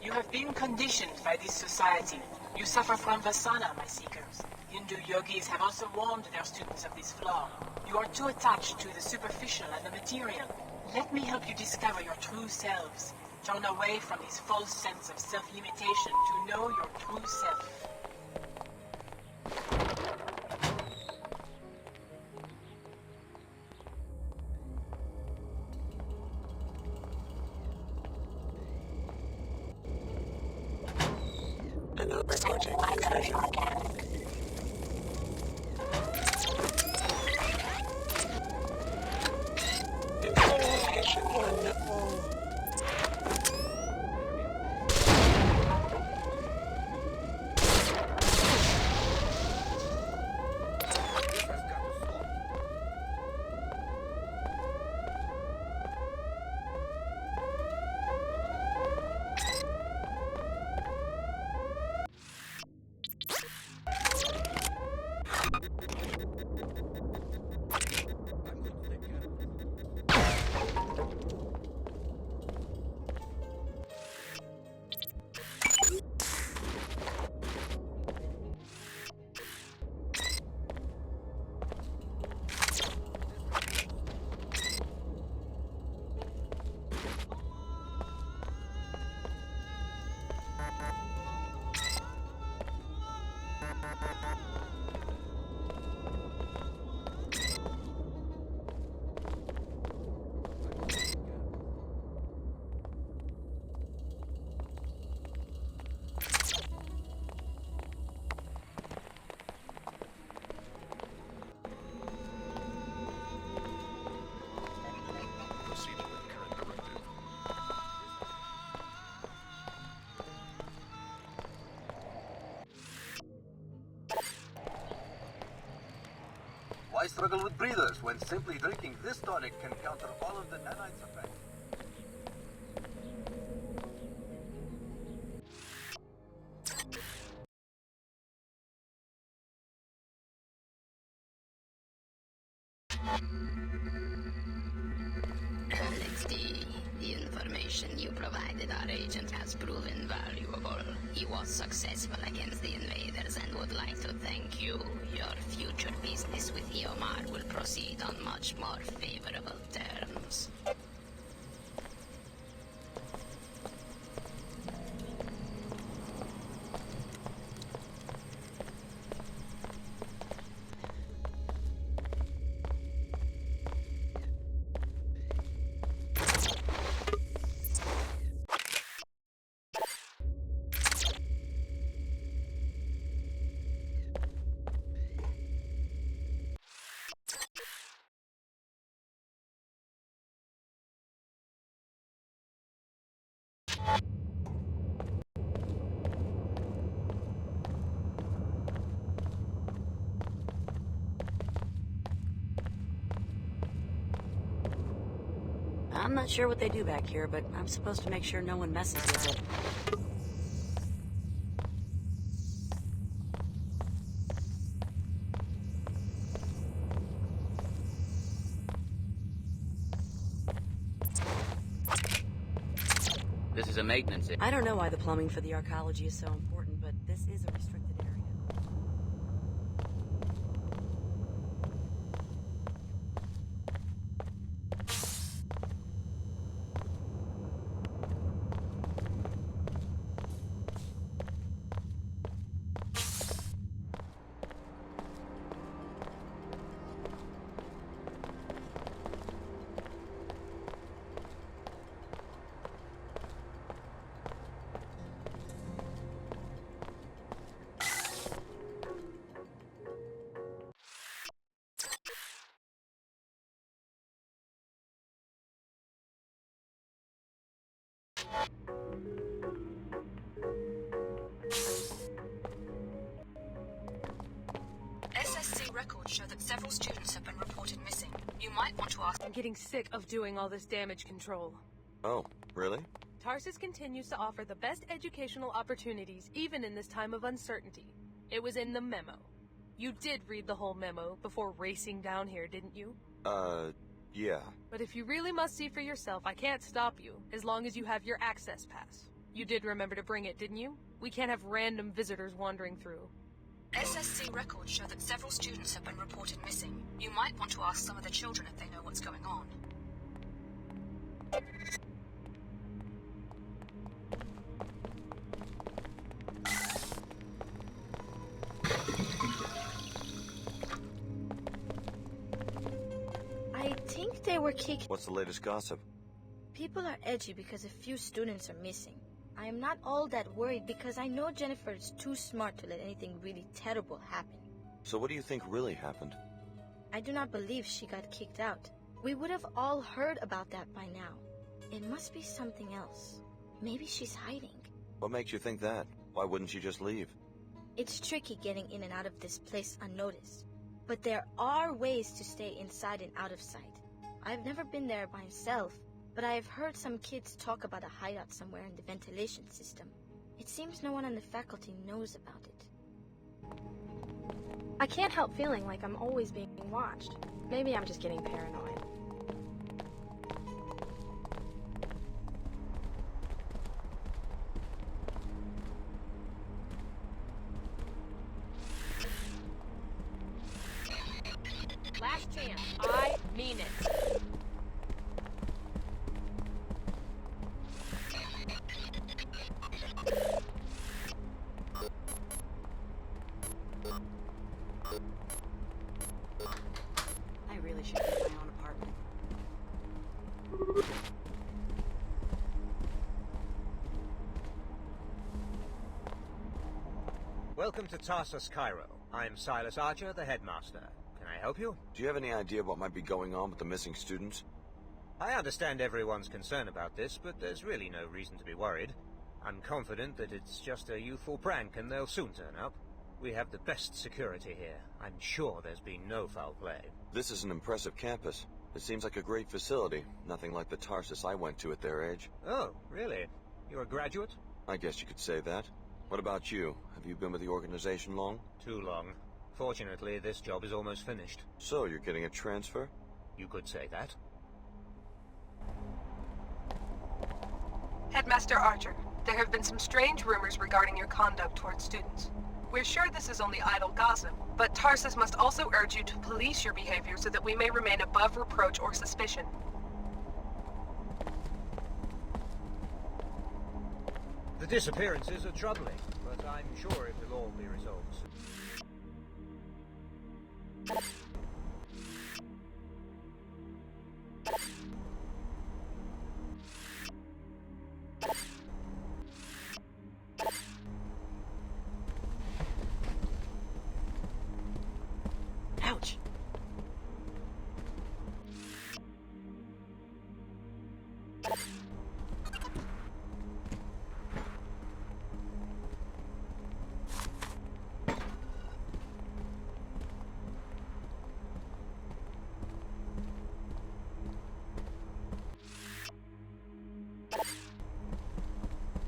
You have been conditioned by this society. You suffer from vasana, my seekers. Hindu yogis have also warned their students of this flaw. You are too attached to the superficial and the material. Let me help you discover your true selves. Turn away from this false sense of self-limitation to know your true self. Why struggle with breathers when simply drinking this tonic can counter all of the nanites effects? LXD, the information you provided our agent has proven valuable. He was successful against the invaders and would like to thank you. Your future business with Omar will proceed on much more favorable terms. I'm not sure what they do back here, but I'm supposed to make sure no one messes with it. This is a maintenance area. I don't know why the plumbing for the Arcology is so important, but this is a restricted area. SSC records show that several students have been reported missing. You might want to ask... I'm getting sick of doing all this damage control. Oh, really? Tarsus continues to offer the best educational opportunities, even in this time of uncertainty. It was in the memo. You did read the whole memo before racing down here, didn't you? Yeah. But if you really must see for yourself, I can't stop you, as long as you have your access pass. You did remember to bring it, didn't you? We can't have random visitors wandering through. SSC records show that several students have been reported missing. You might want to ask some of the children if they know what's going on. I think they were kicked. What's the latest gossip? People are edgy because a few students are missing. I am not all that worried because I know Jennifer is too smart to let anything really terrible happen. So what do you think really happened? I do not believe she got kicked out. We would have all heard about that by now. It must be something else. Maybe she's hiding. What makes you think that? Why wouldn't she just leave? It's tricky getting in and out of this place unnoticed. But there are ways to stay inside and out of sight. I've never been there myself, but I have heard some kids talk about a hideout somewhere in the ventilation system. It seems no one on the faculty knows about it. I can't help feeling like I'm always being watched. Maybe I'm just getting paranoid. Last chance. I mean it. I really should get my own apartment. Welcome to Tarsus, Cairo. I'm Silas Archer, the headmaster. Can I help you? Do you have any idea what might be going on with the missing students? I understand everyone's concern about this, but there's really no reason to be worried. I'm confident that it's just a youthful prank and they'll soon turn up. We have the best security here. I'm sure there's been no foul play. This is an impressive campus. It seems like a great facility. Nothing like the Tarsus I went to at their age. Oh, really? You're a graduate? I guess you could say that. What about you? Have you been with the organization long? Too long. Fortunately, this job is almost finished. So, you're getting a transfer? You could say that. Headmaster Archer, there have been some strange rumors regarding your conduct towards students. We're sure this is only idle gossip, but Tarsus must also urge you to police your behavior so that we may remain above reproach or suspicion. The disappearances are troubling, but I'm sure it will all be resolved soon. Ouch!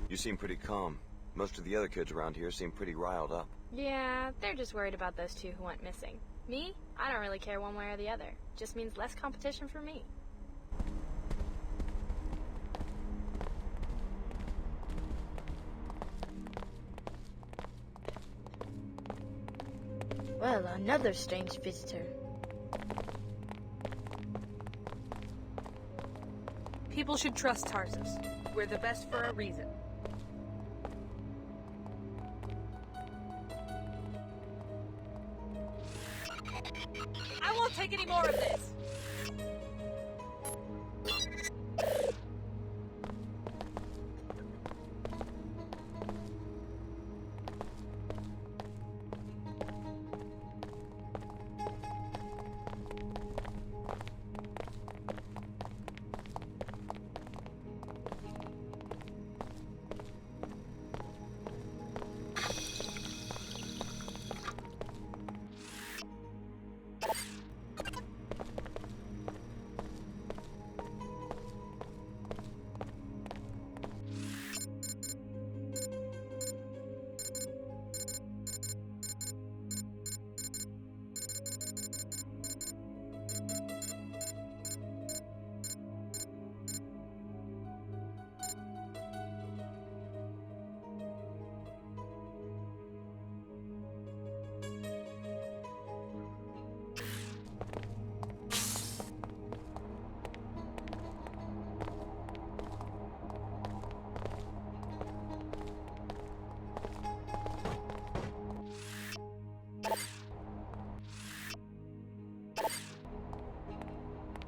You seem pretty calm. Most of the other kids around here seem pretty riled up. Yeah, they're just worried about those two who went missing. Me? I don't really care one way or the other. Just means less competition for me. Well, another strange visitor. People should trust Tarsus. We're the best for a reason. I won't take any more of this!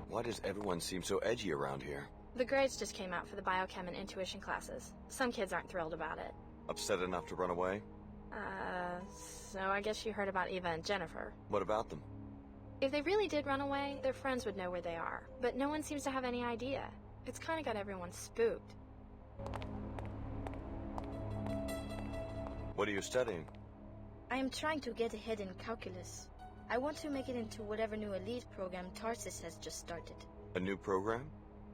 Why does everyone seem so edgy around here? The grades just came out for the biochem and intuition classes. Some kids aren't thrilled about it. Upset enough to run away? So I guess you heard about Eeva and Jennifer. What about them? If they really did run away, their friends would know where they are. But no one seems to have any idea. It's kind of got everyone spooked. What are you studying? I am trying to get ahead in calculus. I want to make it into whatever new elite program Tarsus has just started. A new program?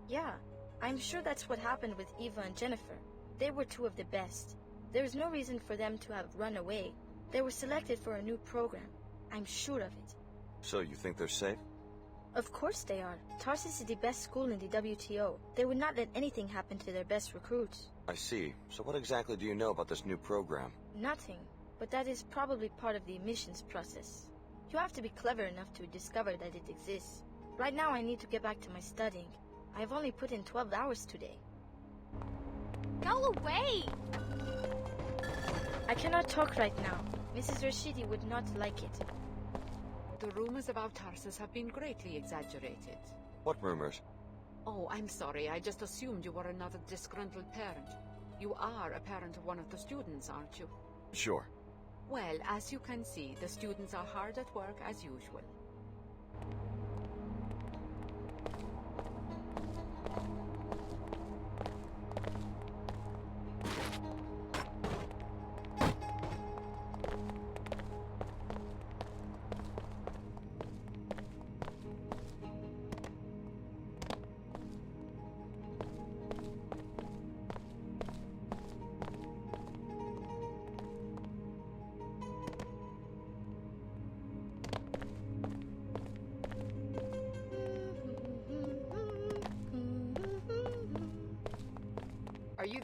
Yeah, I'm sure that's what happened with Eeva and Jennifer. They were two of the best. There is no reason for them to have run away. They were selected for a new program. I'm sure of it. So you think they're safe? Of course they are. Tarsus is the best school in the WTO. They would not let anything happen to their best recruits. I see. So what exactly do you know about this new program? Nothing, but that is probably part of the admissions process. You have to be clever enough to discover that it exists. Right now I need to get back to my studying. I've only put in 12 hours today. Go away! I cannot talk right now. Mrs. Rashidi would not like it. The rumors about Tarsus have been greatly exaggerated. What rumors? Oh, I'm sorry. I just assumed you were another disgruntled parent. You are a parent of one of the students, aren't you? Sure. Well, as you can see, the students are hard at work as usual.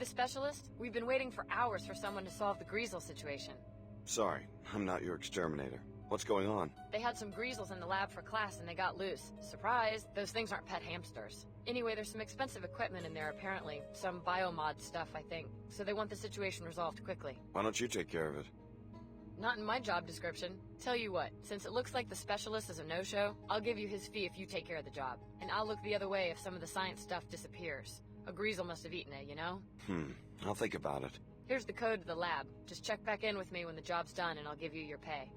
specialist? We've been waiting for hours for someone to solve the Greasel situation. Sorry, I'm not your exterminator. What's going on? They had some Greasels in the lab for class and they got loose. Surprise! Those things aren't pet hamsters. Anyway, there's some expensive equipment in there apparently. Some biomod stuff, I think. So they want the situation resolved quickly. Why don't you take care of it? Not in my job description. Tell you what, since it looks like the specialist is a no-show, I'll give you his fee if you take care of the job. And I'll look the other way if some of the science stuff disappears. A Greasel must have eaten it, you know? I'll think about it. Here's the code to the lab. Just check back in with me when the job's done and I'll give you your pay.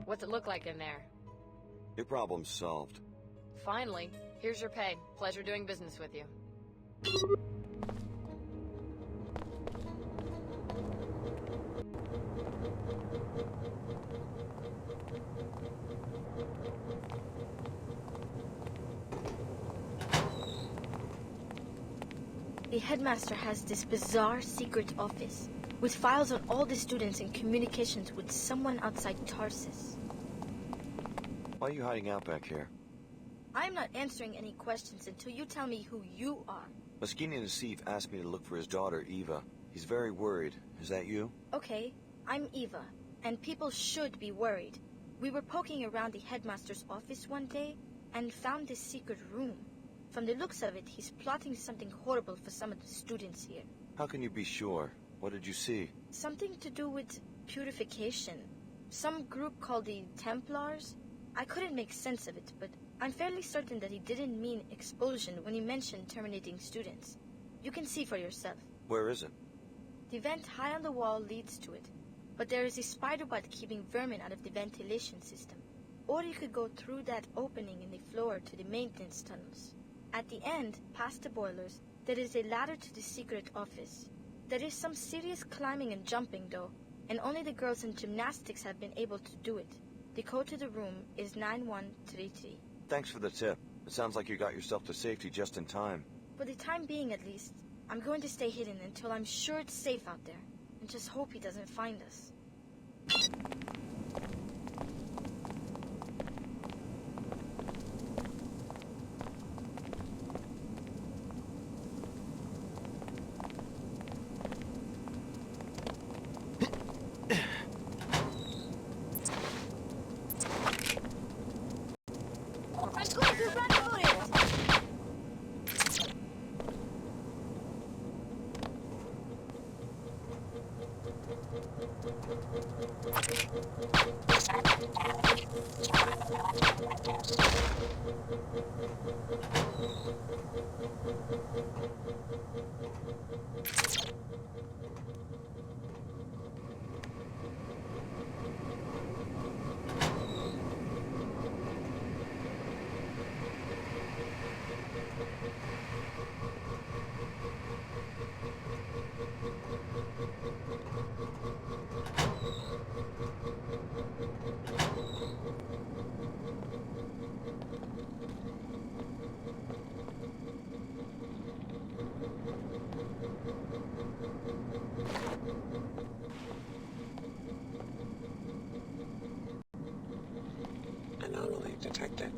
What's it look like in there? Your problem's solved. Finally. Here's your pay. Pleasure doing business with you. The headmaster has this bizarre secret office with files on all the students and communications with someone outside Tarsus. Why are you hiding out back here? I'm not answering any questions until you tell me who you are. Mosque Nassif asked me to look for his daughter, Eeva. He's very worried. Is that you? Okay, I'm Eeva, and people should be worried. We were poking around the headmaster's office one day and found this secret room. From the looks of it, he's plotting something horrible for some of the students here. How can you be sure? What did you see? Something to do with purification. Some group called the Templars. I couldn't make sense of it, but I'm fairly certain that he didn't mean expulsion when he mentioned terminating students. You can see for yourself. Where is it? The vent high on the wall leads to it, but there is a spider web keeping vermin out of the ventilation system. Or you could go through that opening in the floor to the maintenance tunnels. At the end, past the boilers, there is a ladder to the secret office. There is some serious climbing and jumping, though, and only the girls in gymnastics have been able to do it. The code to the room is 9133. Thanks for the tip. It sounds like you got yourself to safety just in time. For the time being, at least, I'm going to stay hidden until I'm sure it's safe out there, and just hope he doesn't find us. Anomaly detected.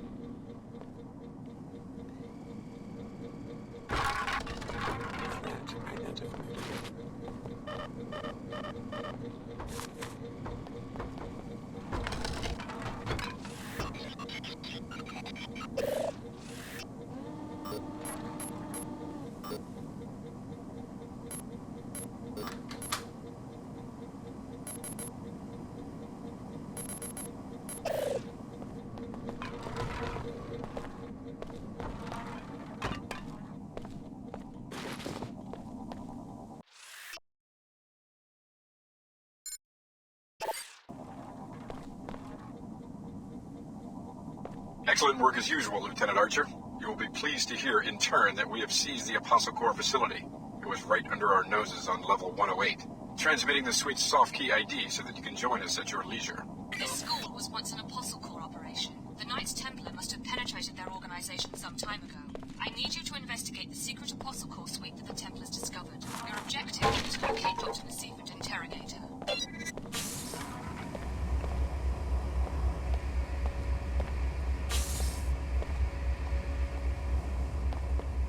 Excellent work as usual, Lieutenant Archer. You will be pleased to hear, in turn, that we have seized the ApostleCorp facility. It was right under our noses on level 108. Transmitting the suite's soft key ID so that you can join us at your leisure. This school was once an ApostleCorp operation. The Knights Templar must have penetrated their organization some time ago. I need you to investigate the secret ApostleCorp suite that the Templars discovered. Your objective is to locate Dr. Nassif and interrogate her.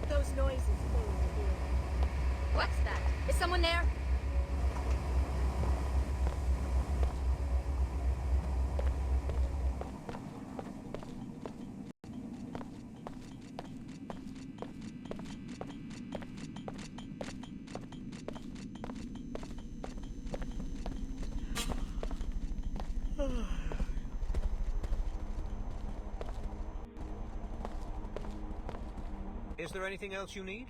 Those noises fail to hear. What's that? Is someone there? Is there anything else you need?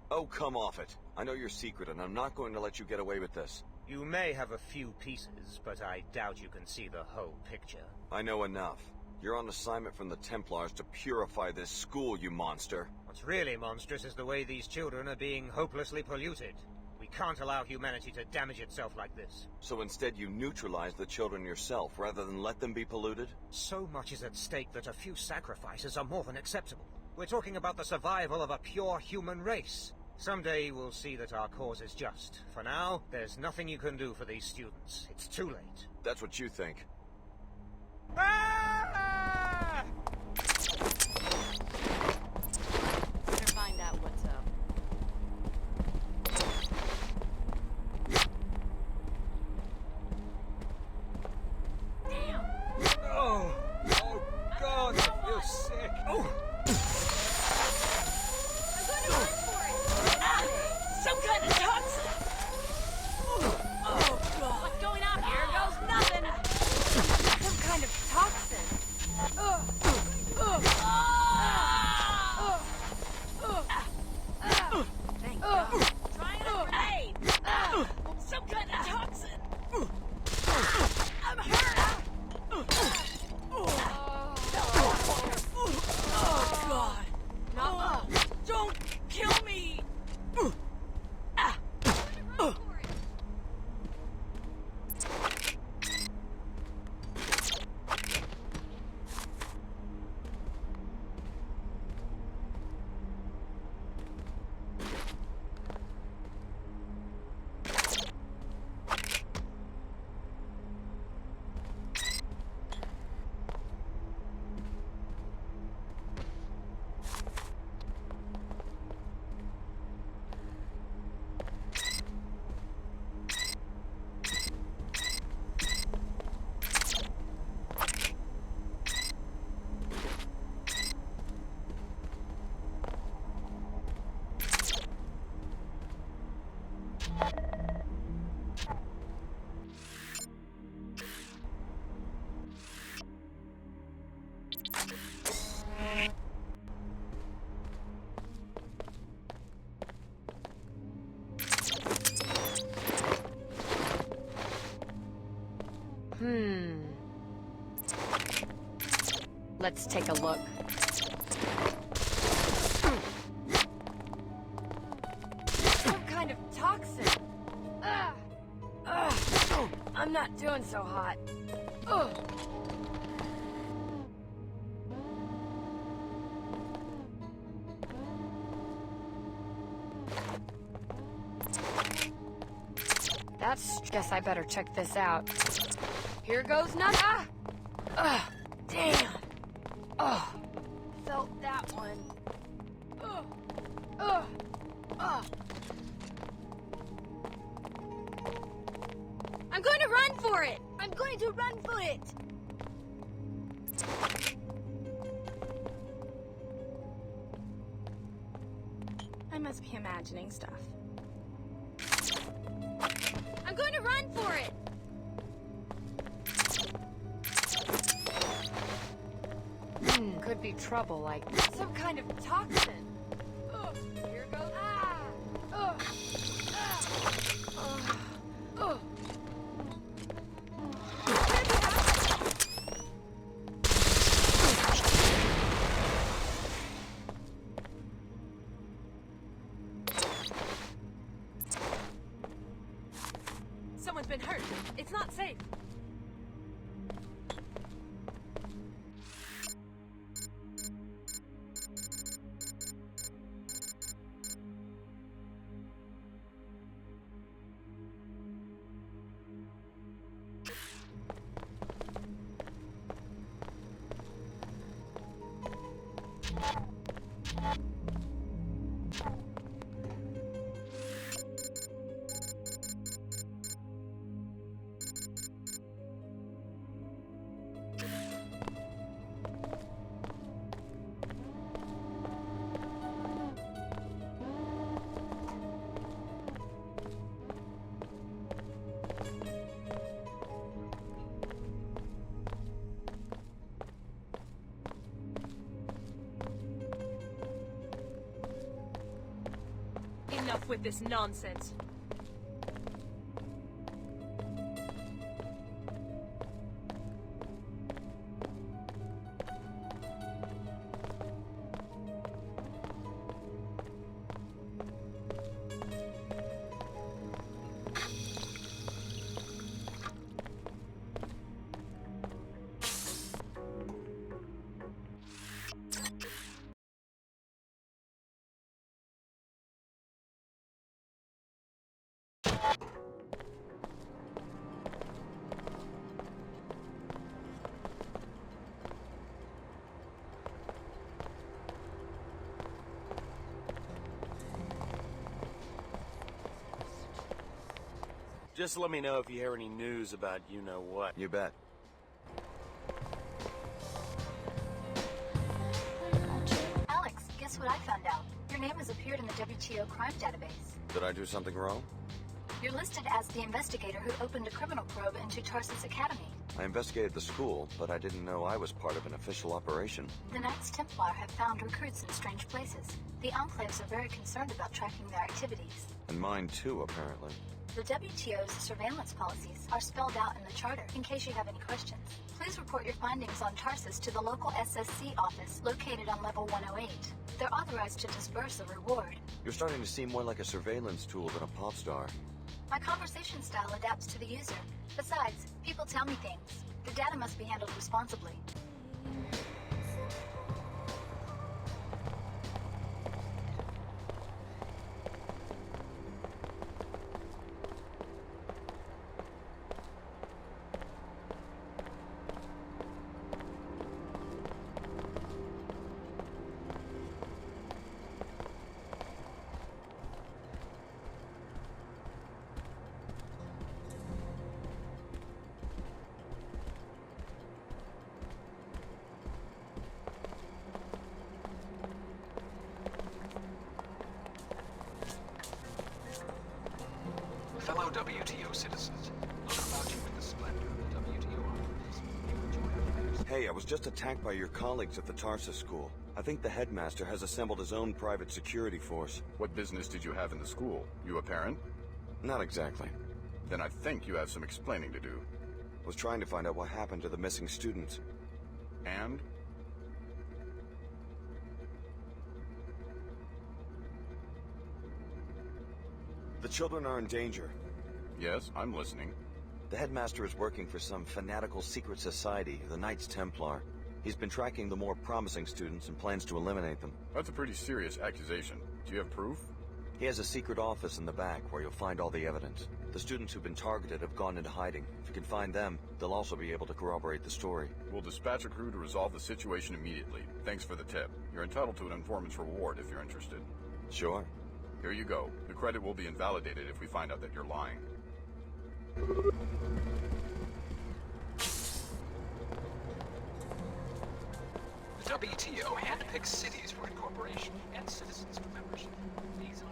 Oh, come off it. I know your secret, and I'm not going to let you get away with this. You may have a few pieces, but I doubt you can see the whole picture. I know enough. You're on assignment from the Templars to purify this school, you monster. What's really monstrous is the way these children are being hopelessly polluted. We can't allow humanity to damage itself like this. So instead you neutralize the children yourself, rather than let them be polluted? So much is at stake that a few sacrifices are more than acceptable. We're talking about the survival of a pure human race. Someday we'll see that our cause is just. For now, there's nothing you can do for these students. It's too late. That's what you think. Ah! Better find out what's up. Damn! Oh! Oh, God! I feel sick! Oh! I'm going to run for it! Ah! Some kind of toxin! Oh, God! What's going on? Here goes nothing! Some kind of toxin! Thank God. Trying a grenade! Some kind of toxin! I'm hurt! Oh, God! No! Don't kill me! Let's take a look. Some kind of toxin! I'm not doing so hot. Guess I better check this out. Here goes nothing. Damn. Felt that one. I'm going to run for it. I'm going to run for it. I must be imagining stuff. I'm going to run for it! Could be trouble, like... Some kind of toxin! Here goes... Someone's been hurt. It's not safe. Enough with this nonsense. Just let me know if you hear any news about you-know-what. You bet. Alex, guess what I found out? Your name has appeared in the WTO crime database. Did I do something wrong? You're listed as the investigator who opened a criminal probe into Tarsus Academy. I investigated the school, but I didn't know I was part of an official operation. The Knights Templar have found recruits in strange places. The Enclaves are very concerned about tracking their activities. And mine too, apparently. The WTO's surveillance policies are spelled out in the charter, in case you have any questions. Please report your findings on Tarsus to the local SSC office located on level 108. They're authorized to disburse a reward. You're starting to seem more like a surveillance tool than a pop star. My conversation style adapts to the user. Besides, people tell me things. The data must be handled responsibly. Fellow WTO citizens, look about you in the splendor of the WTO office. Hey, I was just attacked by your colleagues at the Tarsus school. I think the headmaster has assembled his own private security force. What business did you have in the school? You a parent? Not exactly. Then I think you have some explaining to do. Was trying to find out what happened to the missing students. And? The children are in danger. Yes, I'm listening. The headmaster is working for some fanatical secret society, the Knights Templar. He's been tracking the more promising students and plans to eliminate them. That's a pretty serious accusation. Do you have proof? He has a secret office in the back where you'll find all the evidence. The students who've been targeted have gone into hiding. If you can find them, they'll also be able to corroborate the story. We'll dispatch a crew to resolve the situation immediately. Thanks for the tip. You're entitled to an informant's reward if you're interested. Sure. Here you go. The credit will be invalidated if we find out that you're lying. The WTO handpicks cities for incorporation and citizens for membership. These are...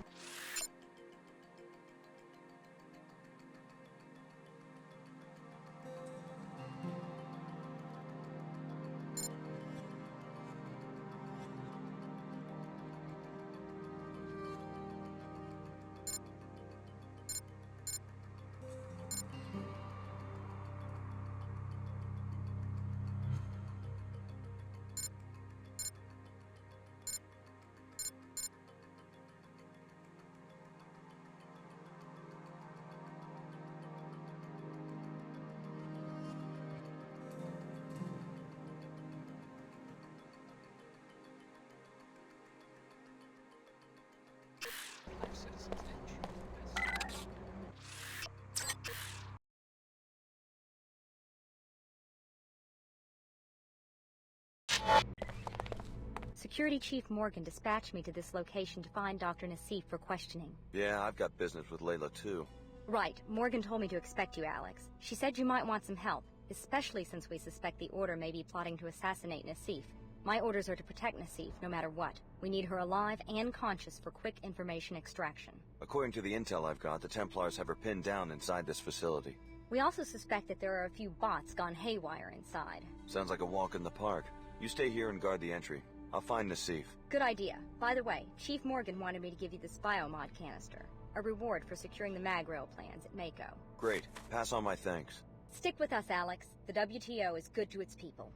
Security Chief Morgan dispatched me to this location to find Dr. Nassif for questioning. Yeah, I've got business with Leila too. Right. Morgan told me to expect you, Alex. She said you might want some help, especially since we suspect the Order may be plotting to assassinate Nassif. My orders are to protect Nassif, no matter what. We need her alive and conscious for quick information extraction. According to the intel I've got, the Templars have her pinned down inside this facility. We also suspect that there are a few bots gone haywire inside. Sounds like a walk in the park. You stay here and guard the entry. I'll find Nassif. Good idea. By the way, Chief Morgan wanted me to give you this biomod canister. A reward for securing the mag rail plans at Mako. Great. Pass on my thanks. Stick with us, Alex. The WTO is good to its people.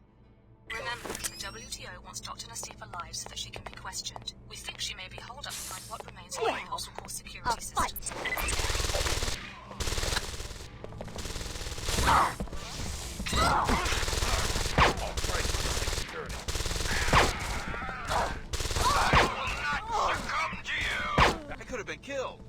Remember, the WTO wants Dr. Nassif alive so that she can be questioned. We think she may be holed up behind what remains of the ApostleCorp security system. I could have been killed.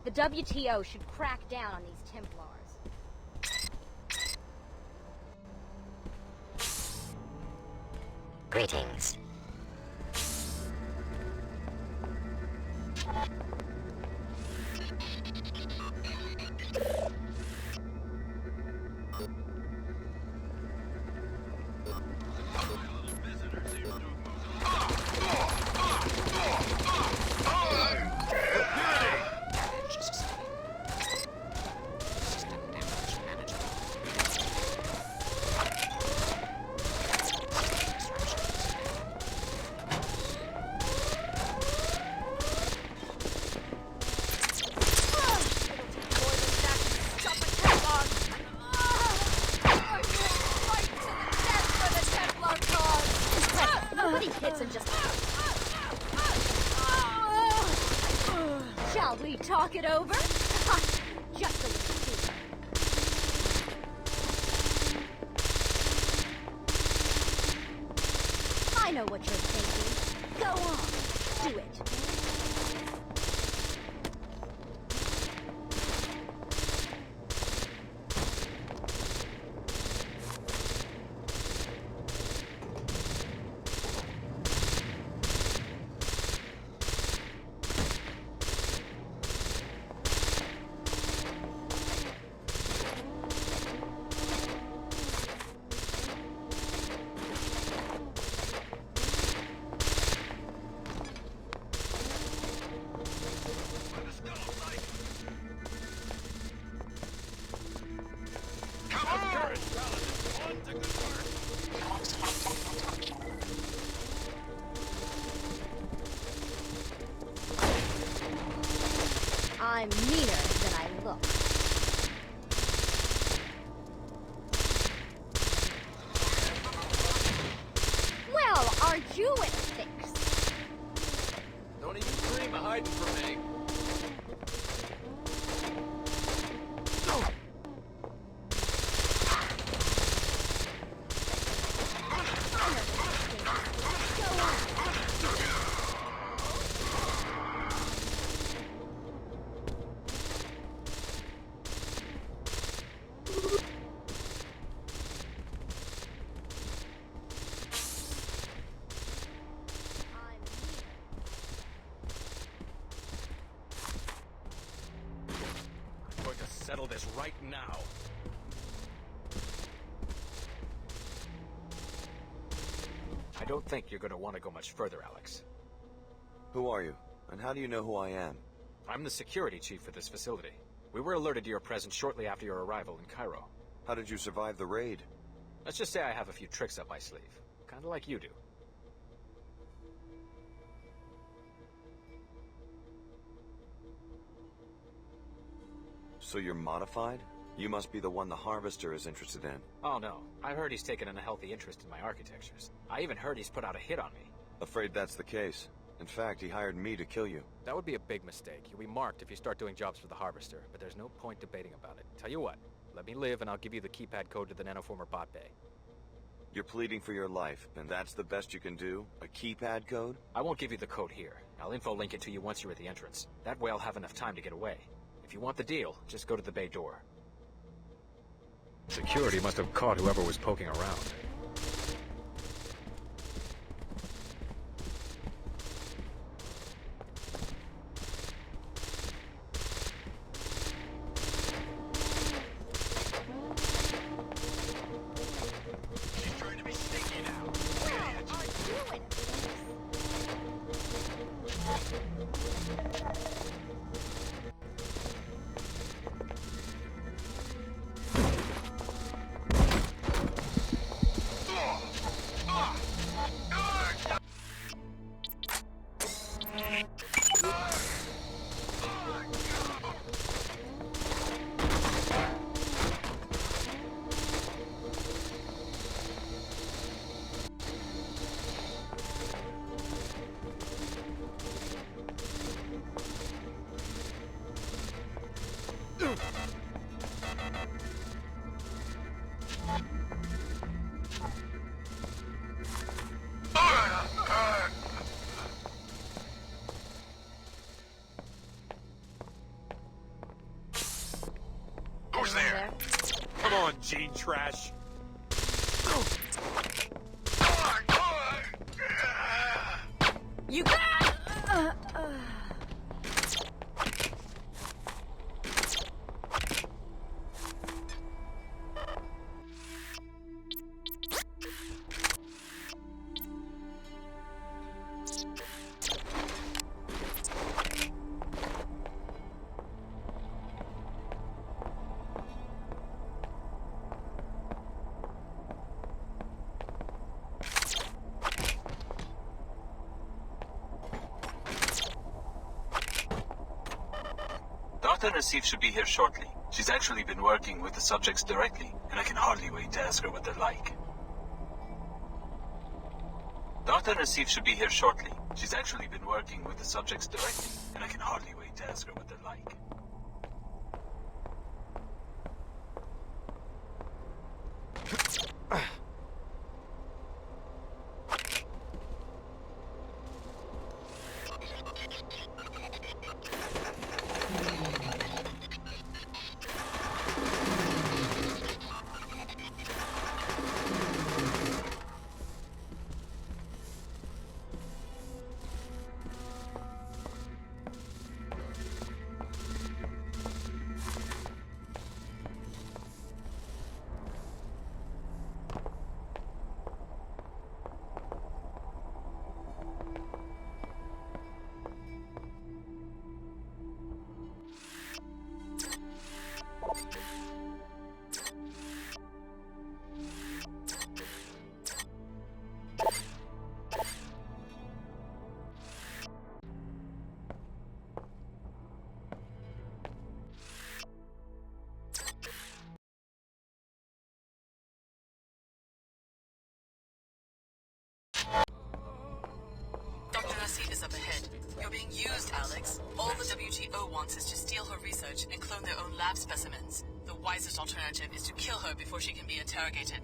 The WTO should crack down on these Templars. Greetings. Shall we talk it over? Just a little too. I know what you're thinking. Go on, do it. I'm meaner than I look. Well, aren't you in a fix? Don't even dream of hiding from me. settle this right now. I don't think you're going to want to go much further, Alex. Who are you? And how do you know who I am? I'm the security chief for this facility. We were alerted to your presence shortly after your arrival in Cairo. How did you survive the raid? Let's just say I have a few tricks up my sleeve. Kind of like you do. So you're modified? You must be the one the Harvester is interested in. Oh no, I heard he's taken a healthy interest in my architectures. I even heard he's put out a hit on me. Afraid that's the case. In fact, he hired me to kill you. That would be a big mistake. You'll be marked if you start doing jobs for the Harvester, but there's no point debating about it. Tell you what, let me live and I'll give you the keypad code to the Nanoformer bot bay. You're pleading for your life, and that's the best you can do? A keypad code? I won't give you the code here. I'll info-link it to you once you're at the entrance. That way I'll have enough time to get away. If you want the deal, just go to the bay door. Security must have caught whoever was poking around. Who's there? Come on, Gene Trash. You got... Dr. Nassif should be here shortly. She's actually been working with the subjects directly, and I can hardly wait to ask her what they're like. Dr. Nassif should be here shortly. She's actually been working with the subjects directly, and I can hardly wait to ask her what they're like. Dr. Nassif is up ahead. You're being used, Alex. All the WTO wants is to steal her research and clone their own lab specimens. The wisest alternative is to kill her before she can be interrogated.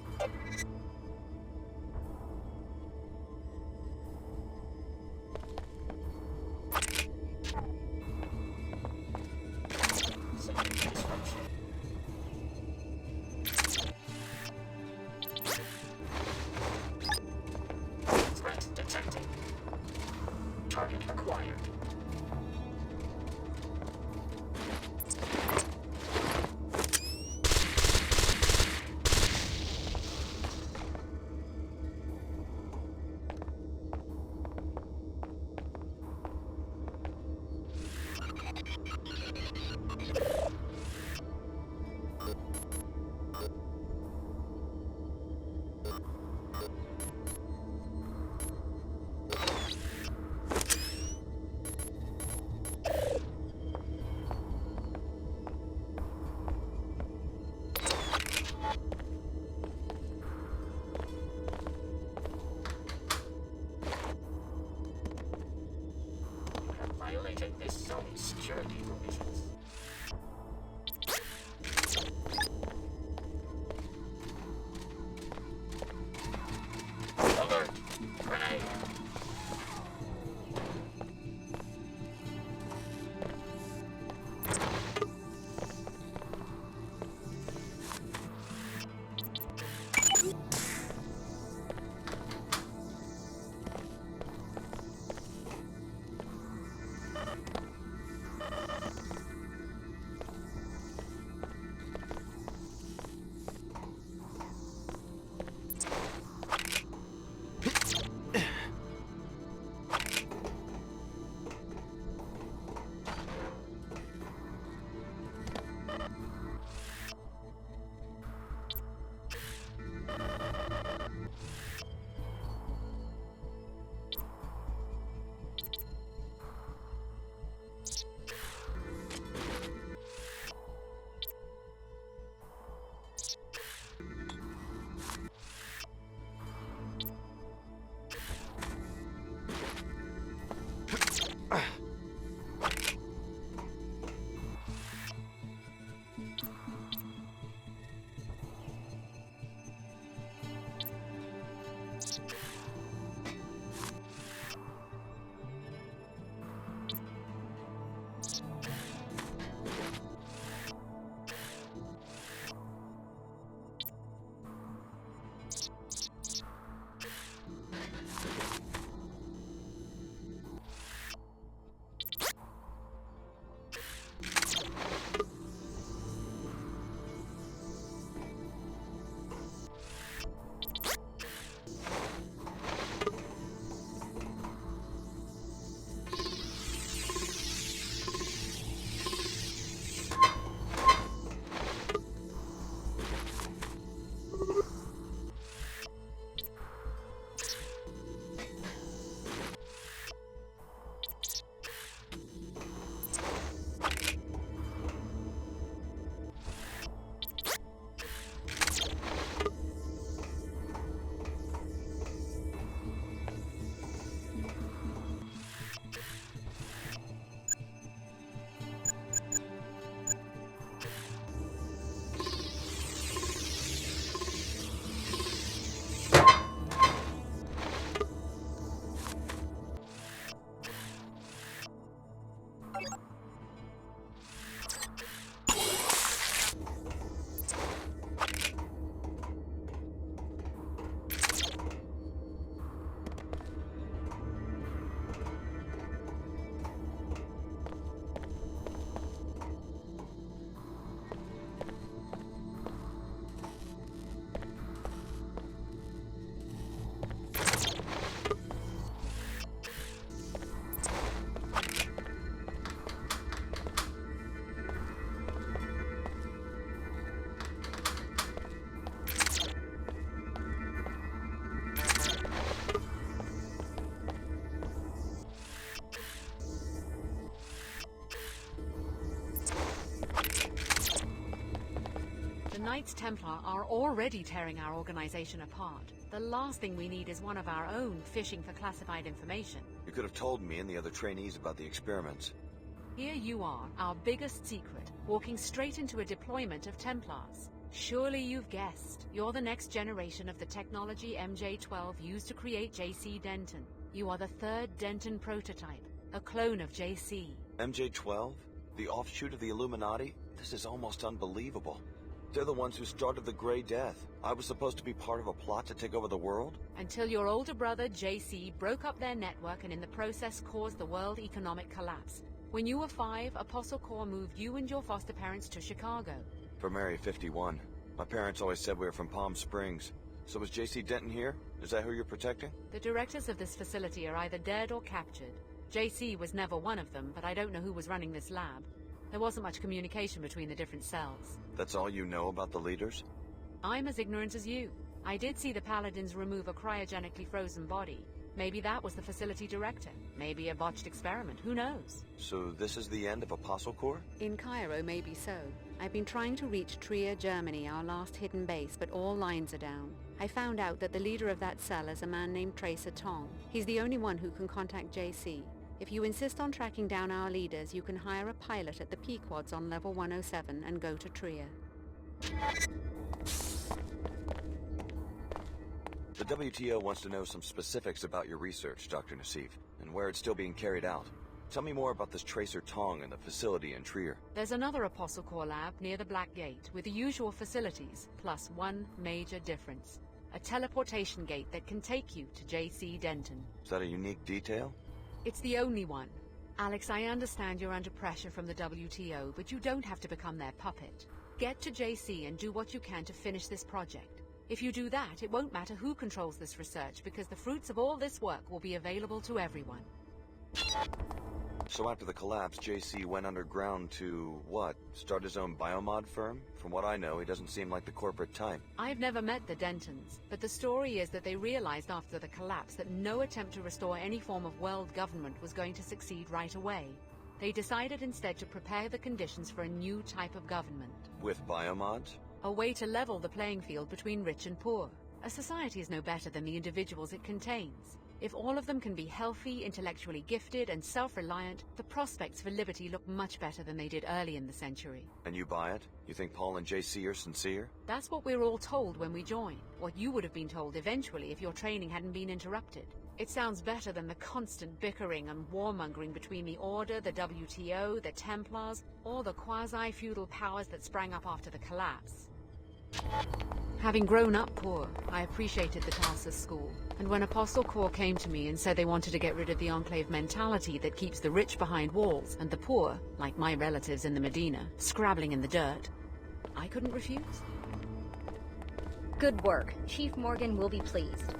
Knights Templar are already tearing our organization apart. The last thing we need is one of our own fishing for classified information. You could have told me and the other trainees about the experiments. Here you are, our biggest secret, walking straight into a deployment of Templars. Surely you've guessed. You're the next generation of the technology MJ-12 used to create JC Denton. You are the third Denton prototype, a clone of JC. MJ-12? The offshoot of the Illuminati? This is almost unbelievable. They're the ones who started the Grey Death. I was supposed to be part of a plot to take over the world? Until your older brother, JC, broke up their network and in the process caused the world economic collapse. When you were 5, ApostleCorp moved you and your foster parents to Chicago. From Area 51. My parents always said we were from Palm Springs. So was JC Denton here? Is that who you're protecting? The directors of this facility are either dead or captured. JC was never one of them, but I don't know who was running this lab. There wasn't much communication between the different cells. That's all you know about the leaders? I'm as ignorant as you. I did see the Paladins remove a cryogenically frozen body. Maybe that was the facility director. Maybe a botched experiment. Who knows? So this is the end of ApostleCorp? In Cairo, maybe so. I've been trying to reach Trier, Germany, our last hidden base, but all lines are down. I found out that the leader of that cell is a man named Tracer Tong. He's the only one who can contact JC. If you insist on tracking down our leaders, you can hire a pilot at the Pequods on level 107 and go to Trier. The WTO wants to know some specifics about your research, Dr. Nassif, and where it's still being carried out. Tell me more about this Tracer Tong and the facility in Trier. There's another ApostleCorp lab near the Black Gate with the usual facilities, plus one major difference. A teleportation gate that can take you to JC Denton. Is that a unique detail? It's the only one. Alex, I understand you're under pressure from the WTO, but you don't have to become their puppet. Get to JC and do what you can to finish this project. If you do that, it won't matter who controls this research, because the fruits of all this work will be available to everyone. So after the collapse, JC went underground to, what, start his own biomod firm? From what I know, he doesn't seem like the corporate type. I've never met the Dentons, but the story is that they realized after the collapse that no attempt to restore any form of world government was going to succeed right away. They decided instead to prepare the conditions for a new type of government. With biomods? A way to level the playing field between rich and poor. A society is no better than the individuals it contains. If all of them can be healthy, intellectually gifted, and self-reliant, the prospects for liberty look much better than they did early in the century. And you buy it? You think Paul and JC are sincere? That's what we're all told when we join. What you would have been told eventually if your training hadn't been interrupted. It sounds better than the constant bickering and warmongering between the Order, the WTO, the Templars, or the quasi-feudal powers that sprang up after the collapse. Having grown up poor, I appreciated the Tarsus school. And when ApostleCorp came to me and said they wanted to get rid of the Enclave mentality that keeps the rich behind walls and the poor, like my relatives in the Medina, scrabbling in the dirt, I couldn't refuse. Good work. Chief Morgan will be pleased.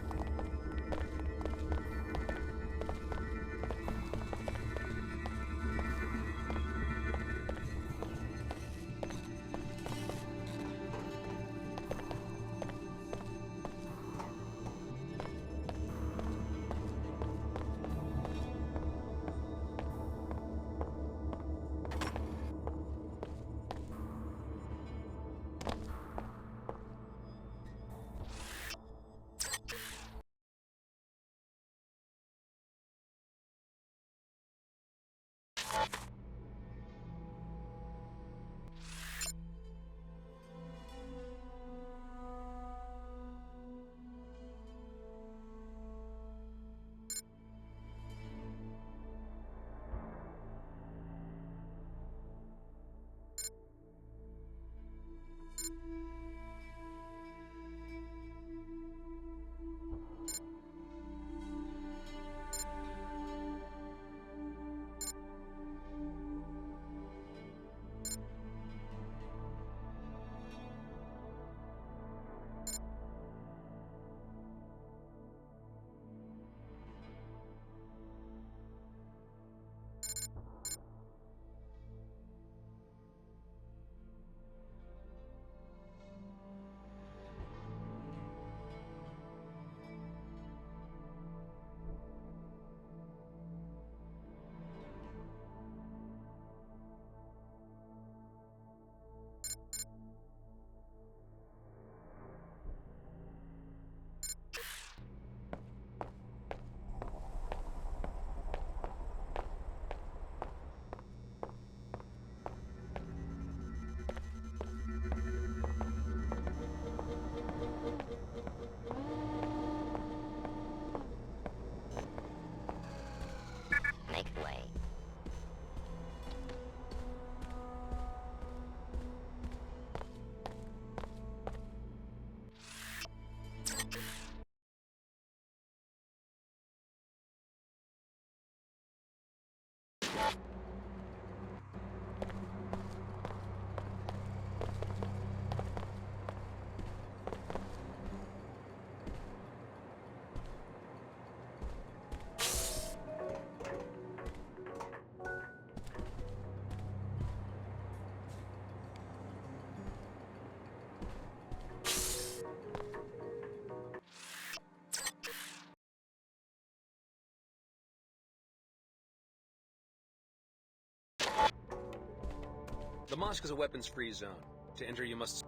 The mosque is a weapons-free zone. To enter, you must...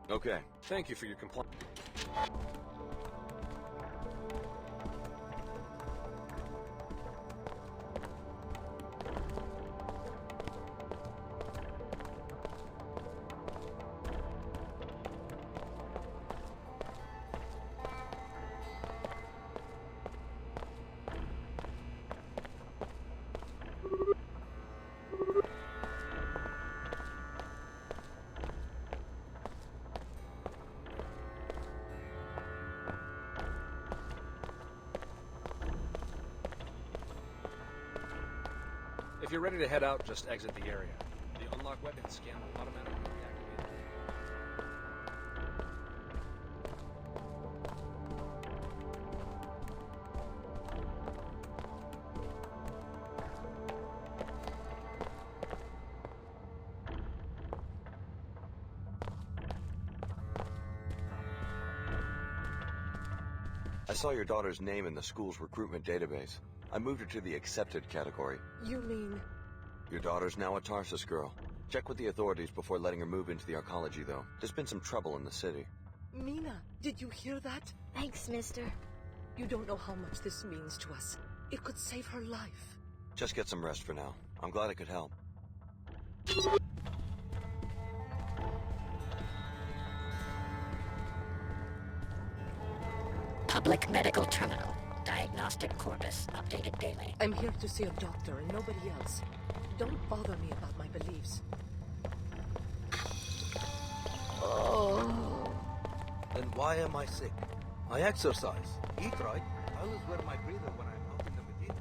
Okay. Thank you for your compliance. If you're ready to head out, just exit the area. The unlock weapon scan will automatically deactivate. I saw your daughter's name in the school's recruitment database. I moved her to the accepted category. You mean... Your daughter's now a Tarsus girl. Check with the authorities before letting her move into the Arcology, though. There's been some trouble in the city. Mina, did you hear that? Thanks, mister. You don't know how much this means to us. It could save her life. Just get some rest for now. I'm glad I could help. Public Medical Terminal. Diagnostic corpus updated daily. I'm here to see a doctor and nobody else. Don't bother me about my beliefs. Oh. Then why am I sick? I exercise, eat right. I always wear my breather when I'm out in the Medina.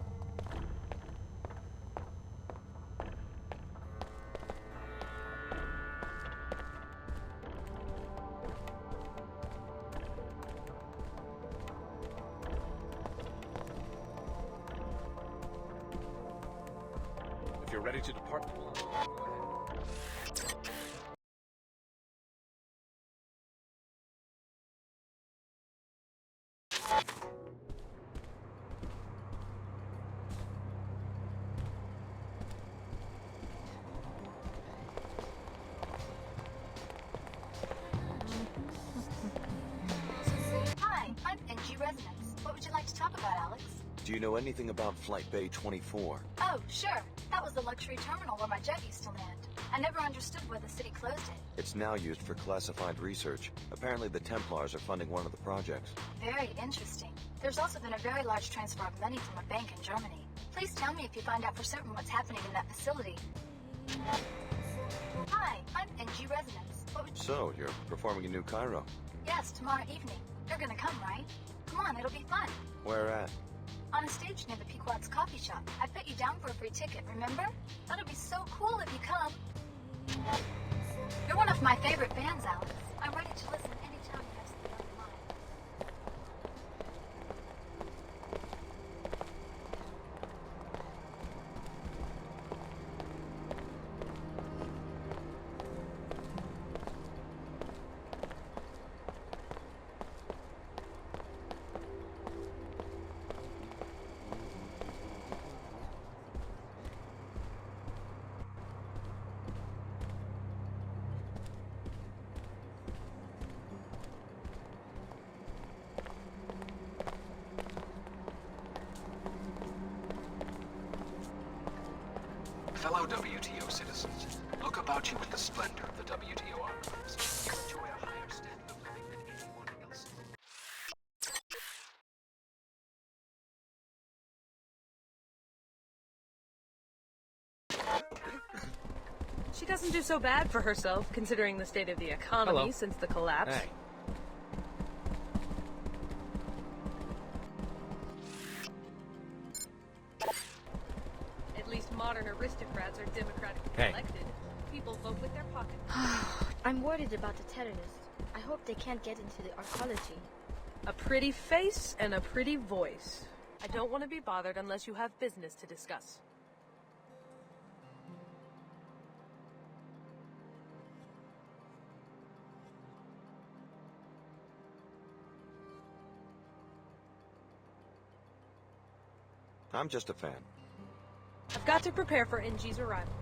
If you're ready to depart, go ahead. Hi, I'm NG Residence. What would you like to talk about, Alex? Do you know anything about Flight Bay 24? Oh, sure. That was the luxury terminal where my jet used to land. I never understood why the city closed it. It's now used for classified research. Apparently the Templars are funding one of the projects. Very interesting. There's also been a very large transfer of money from a bank in Germany. Please tell me if you find out for certain what's happening in that facility. Hi, I'm NG Residence. What would So, you're performing in New Cairo. Yes, tomorrow evening. You're gonna come, right? Come on, it'll be fun. Where at? On a stage near the Pequod's coffee shop. I put you down for a free ticket, remember? That'll be so cool if you come. You're one of my favorite bands, Alex. I'm ready to listen anytime you have something on your mind. Fellow WTO citizens, look about you at the splendor of the WTO operations. Enjoy a higher standard of living than anyone else. She doesn't do so bad for herself, considering the state of the economy Hello. since the collapse. Hey. At least modern aristocrats are democratically Hey. elected. People vote with their pockets. I'm worried about the terrorists. I hope they can't get into the Arcology. A pretty face and a pretty voice. I don't want to be bothered unless you have business to discuss. I'm just a fan. I've got to prepare for NG's arrival.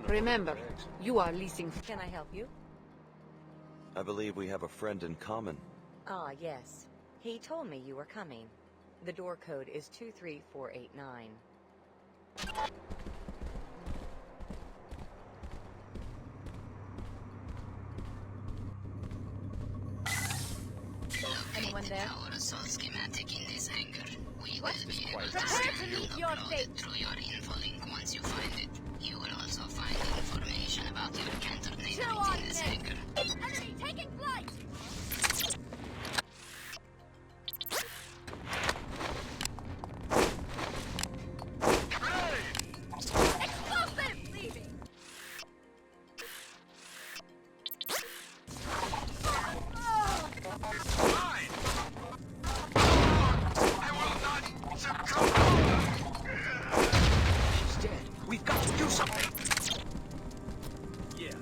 Remember, you are leasing... Can I help you? I believe we have a friend in common. Ah, yes. He told me you were coming. The door code is 23489. Anyone there? Our assault schematic in this hangar. We will be able to Prepare to meet your fate through your info link once you find it. You will also find information about your countermeasures in this hangar. Enemy taking flight! Explosive! Leaving! She's dead. We've got to do something. Yes.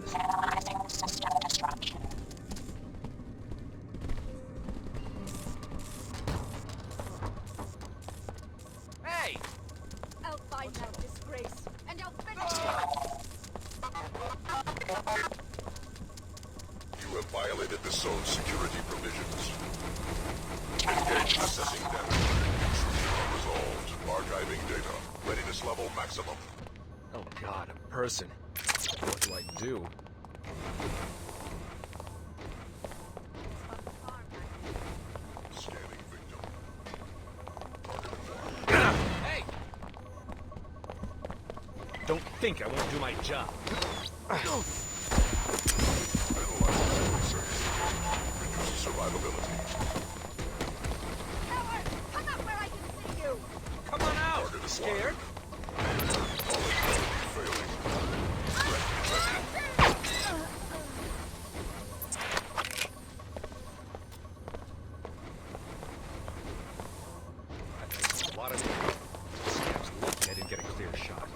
Hey! I'll find that disgrace, and I'll finish You have violated the zone's security provisions. Engage assessing damage. Intrusion unresolved. Archiving data. Readiness level maximum. Oh god, a person. What do I do? Scanning victim. Hey! Don't think I won't do my job. Reduces survivability. Howard, come up where I can see you! Come on out! Scared? A lot of scabs lucky I didn't get a clear shot.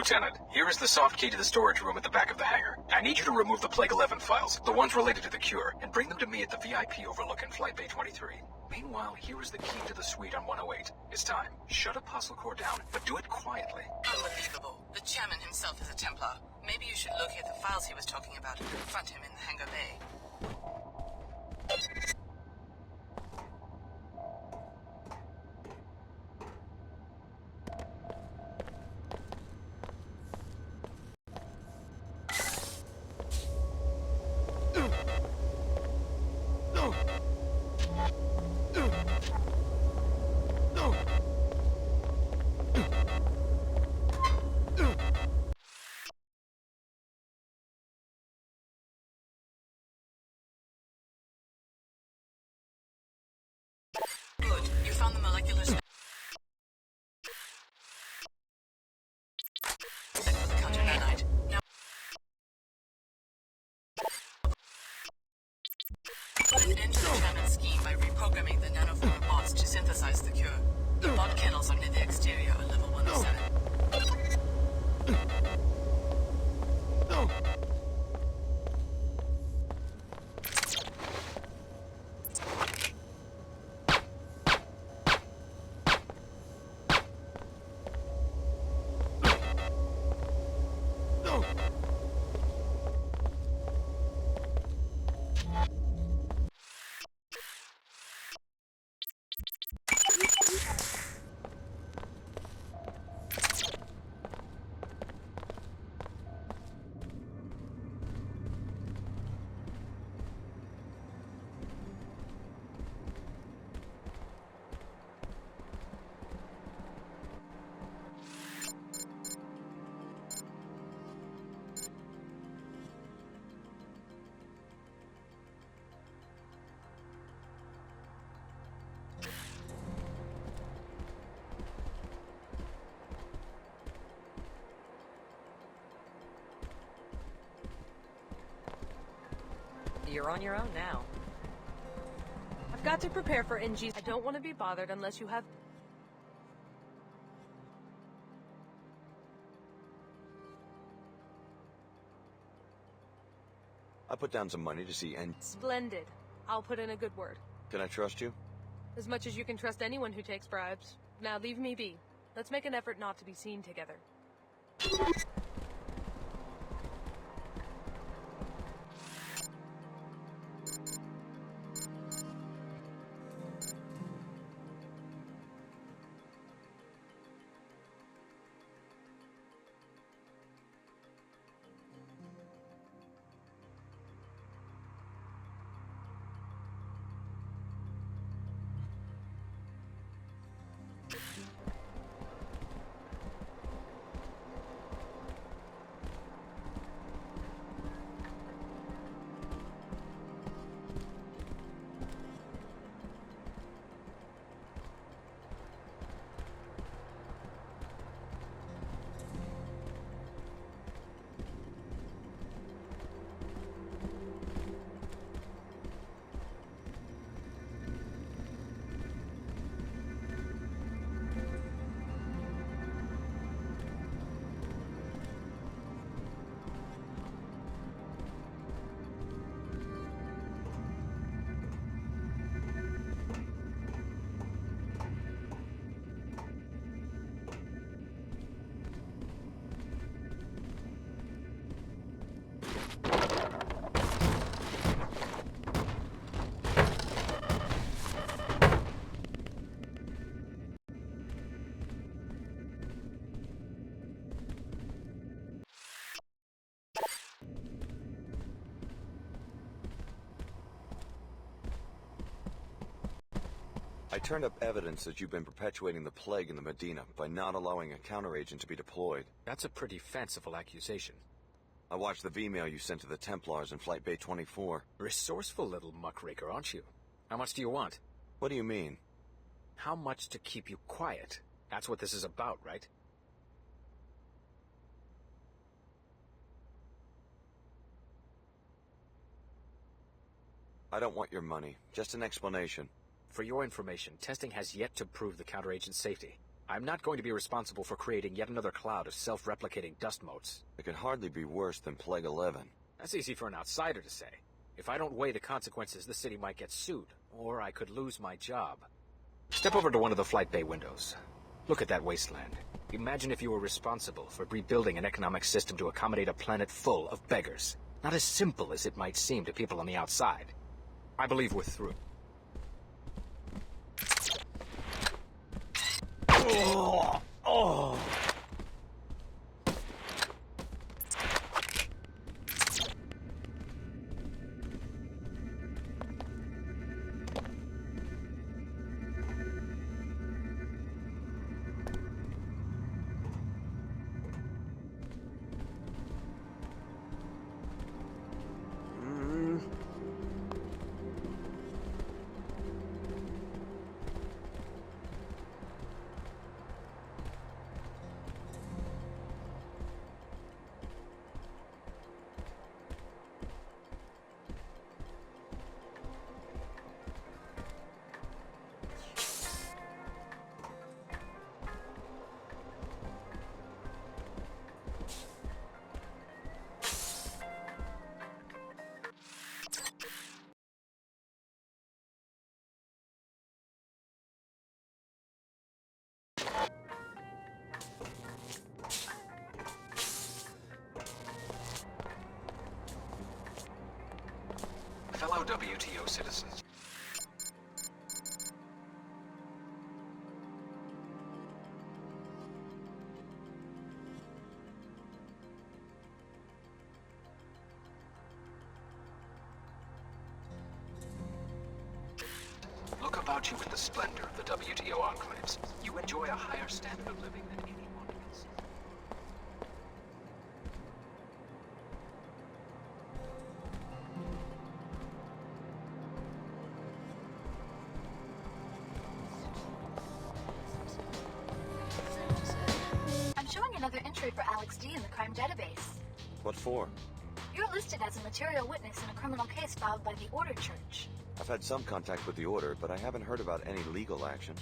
Lieutenant, here is the soft key to the storage room at the back of the hangar. I need you to remove the Plague 11 files, the ones related to the cure, and bring them to me at the VIP overlook in Flight Bay 23. Meanwhile, here is the key to the suite on 108. It's time. Shut ApostleCorp down, but do it quietly. Unbelievable. The chairman himself is a Templar. Maybe you should locate the files he was talking about and confront him in the hangar bay. Good. You found the molecular spec for the counter nanite. Now put an end to the chairman's scheme by reprogramming the nanoformer bots to synthesize the cure. The bot kennels are near the exterior on level 107. You're on your own now. I've got to prepare for NG's. I don't want to be bothered unless you have... I put down some money to see Splendid. I'll put in a good word. Can I trust you? As much as you can trust anyone who takes bribes. Now leave me be. Let's make an effort not to be seen together. I turned up evidence that you've been perpetuating the plague in the Medina by not allowing a counteragent to be deployed. That's a pretty fanciful accusation. I watched the V-mail you sent to the Templars in Flight Bay 24. Resourceful little muckraker, aren't you? How much do you want? What do you mean? How much to keep you quiet? That's what this is about, right? I don't want your money. Just an explanation. For your information, testing has yet to prove the counteragent's safety. I'm not going to be responsible for creating yet another cloud of self-replicating dust motes. It could hardly be worse than Plague 11. That's easy for an outsider to say. If I don't weigh the consequences, the city might get sued, or I could lose my job. Step over to one of the flight bay windows. Look at that wasteland. Imagine if you were responsible for rebuilding an economic system to accommodate a planet full of beggars. Not as simple as it might seem to people on the outside. I believe we're through. Oh! Oh! Fellow WTO citizens. Look about you at the splendor of the WTO enclaves. You enjoy a higher standard of living than anyone else. I'm showing another entry for Alex D in the crime database. What for? You're listed as a material witness in a criminal case filed by the Order Church. I've had some contact with the Order, but I haven't heard about any legal action.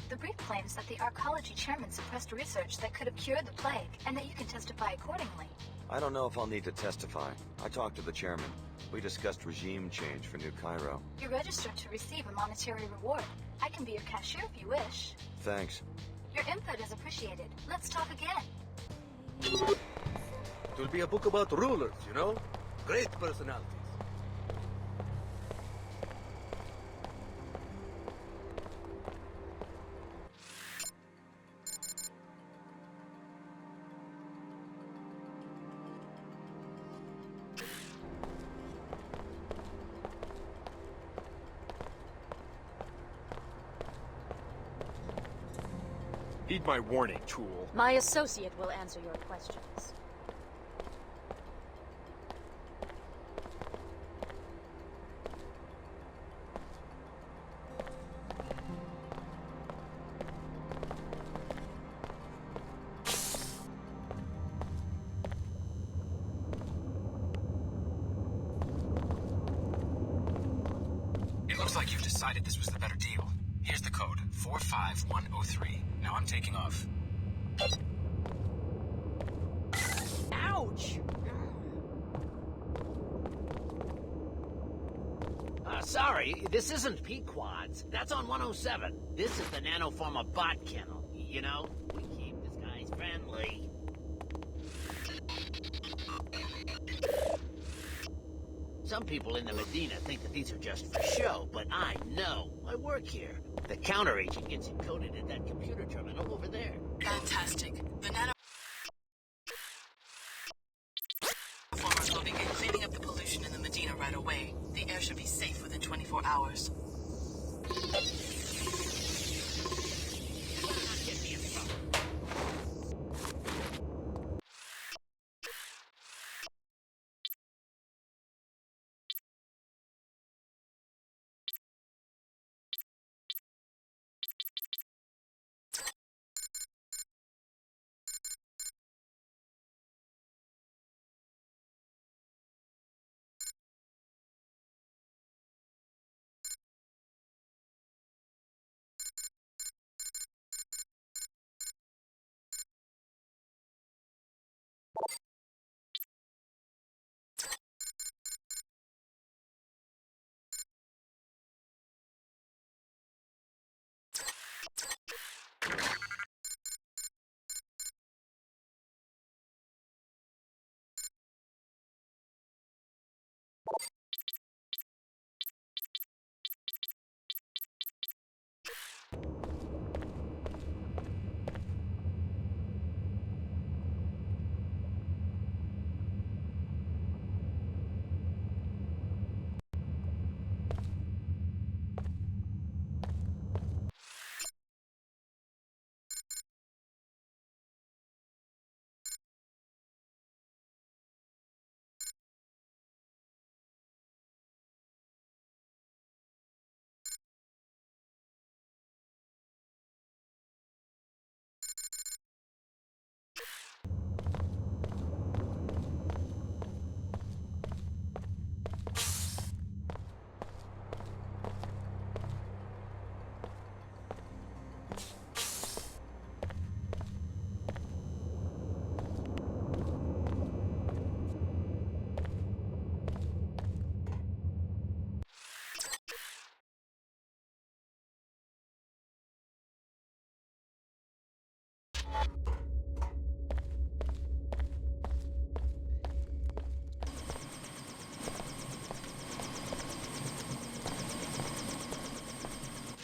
The brief claims that the Arcology chairman suppressed research that could have cured the plague, and that you can testify accordingly. I don't know if I'll need to testify. I talked to the chairman. We discussed regime change for New Cairo. You're registered to receive a monetary reward. I can be your cashier if you wish. Thanks. Your input is appreciated. Let's talk again. It will be a book about rulers, you know? Great personalities. Heed my warning, tool. My associate will answer your questions. It looks like you've decided this was the better deal. Here's the code, 45103. Now I'm taking off. Ouch! Sorry, this isn't Pequod's. That's on 107. This is the Nanoformer bot kennel. You know, we keep this guy's friendly. Some people in the Medina think that these are just for show, but I know. I work here. The counter-agent gets encoded in that computer terminal over there. Fantastic. The Nanoformers will begin cleaning up the pollution in the Medina right away. The air should be safe within 24 hours.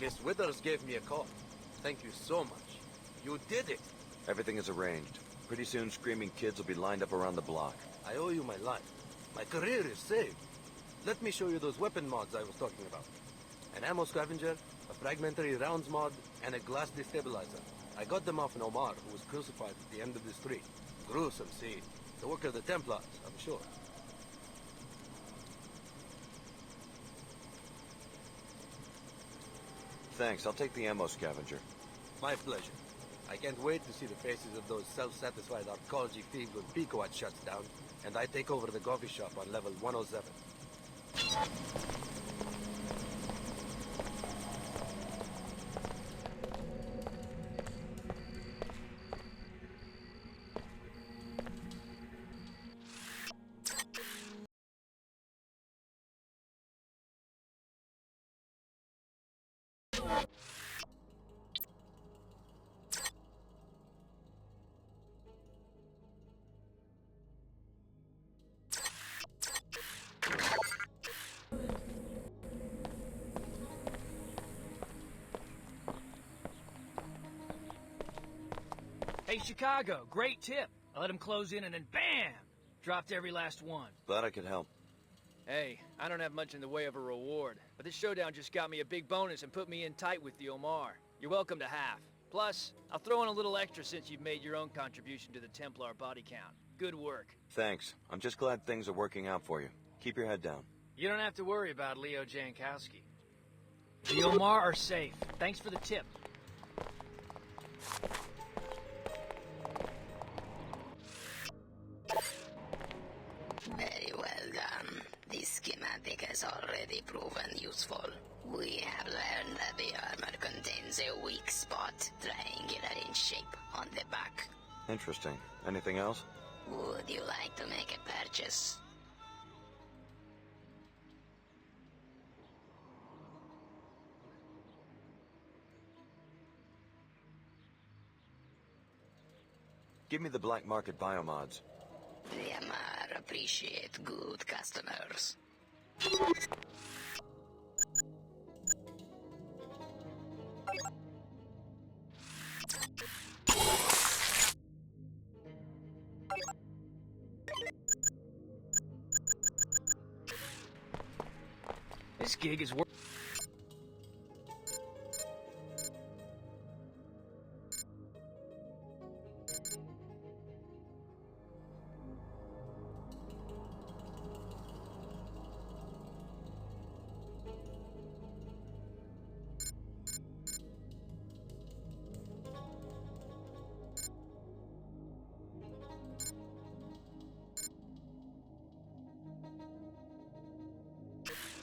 Miss Withers gave me a call. Thank you so much. You did it. Everything is arranged. Pretty soon, screaming kids will be lined up around the block. I owe you my life. My career is saved. Let me show you those weapon mods I was talking about. An ammo scavenger, a fragmentary rounds mod, and a glass destabilizer. I got them off an Omar who was crucified at the end of the street. Gruesome scene. The work of the Templars, I'm sure. Thanks, I'll take the ammo scavenger. My pleasure. I can't wait to see the faces of those self-satisfied Arcology thieves when Pequot shuts down, and I take over the coffee shop on level 107. Hey, Chicago, great tip. I let him close in and then BAM! Dropped every last one. Glad I could help. Hey, I don't have much in the way of a reward, but this showdown just got me a big bonus and put me in tight with the Omar. You're welcome to half. Plus, I'll throw in a little extra since you've made your own contribution to the Templar body count. Good work. Thanks. I'm just glad things are working out for you. Keep your head down. You don't have to worry about Leo Jankowski. The Omar are safe. Thanks for the tip. Very well done. This schematic has already proven useful. We have learned that the armor contains a weak spot, triangular in shape, on the back. Interesting. Anything else? Would you like to make a purchase? Give me the black market biomods. The Amar appreciate good customers. This gig is worth.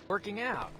Working out.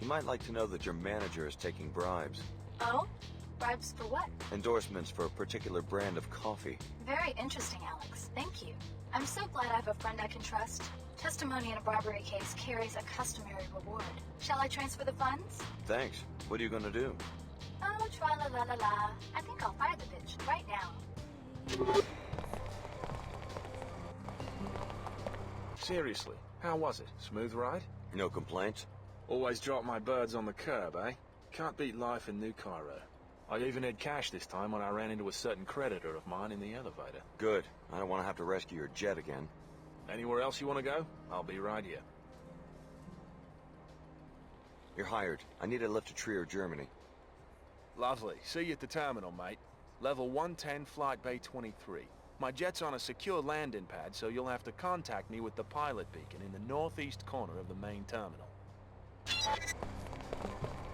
You might like to know that your manager is taking bribes. Oh? Bribes for what? Endorsements for a particular brand of coffee. Very interesting, Alex. Thank you. I'm so glad I have a friend I can trust. Testimony in a bribery case carries a customary reward. Shall I transfer the funds? Thanks. What are you gonna do? Oh, tra-la-la-la-la. I think I'll fire the bitch right now. Seriously, how was it? Smooth ride? No complaints? Always drop my birds on the curb, eh? Can't beat life in New Cairo. I even had cash this time when I ran into a certain creditor of mine in the elevator. Good. I don't want to have to rescue your jet again. Anywhere else you want to go? I'll be right here. You're hired. I need a lift to Trier, Germany. Lovely. See you at the terminal, mate. Level 110, Flight Bay 23. My jet's on a secure landing pad, so you'll have to contact me with the pilot beacon in the northeast corner of the main terminal.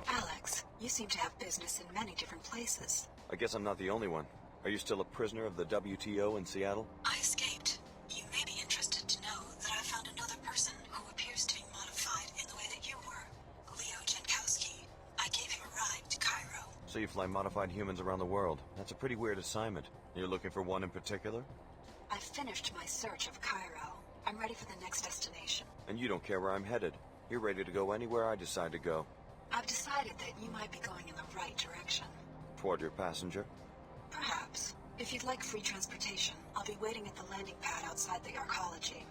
Alex, you seem to have business in many different places. I guess I'm not the only one. Are you still a prisoner of the WTO in Seattle? I escaped. You may be interested to know that I found another person who appears to be modified in the way that you were. Leo Jankowski. I gave him a ride to Cairo. So you fly modified humans around the world. That's a pretty weird assignment. You're looking for one in particular? I've finished my search of Cairo. I'm ready for the next destination. And you don't care where I'm headed. You're ready to go anywhere I decide to go. I've decided that you might be going in the right direction. Toward your passenger? Perhaps. If you'd like free transportation, I'll be waiting at the landing pad outside the Arcology.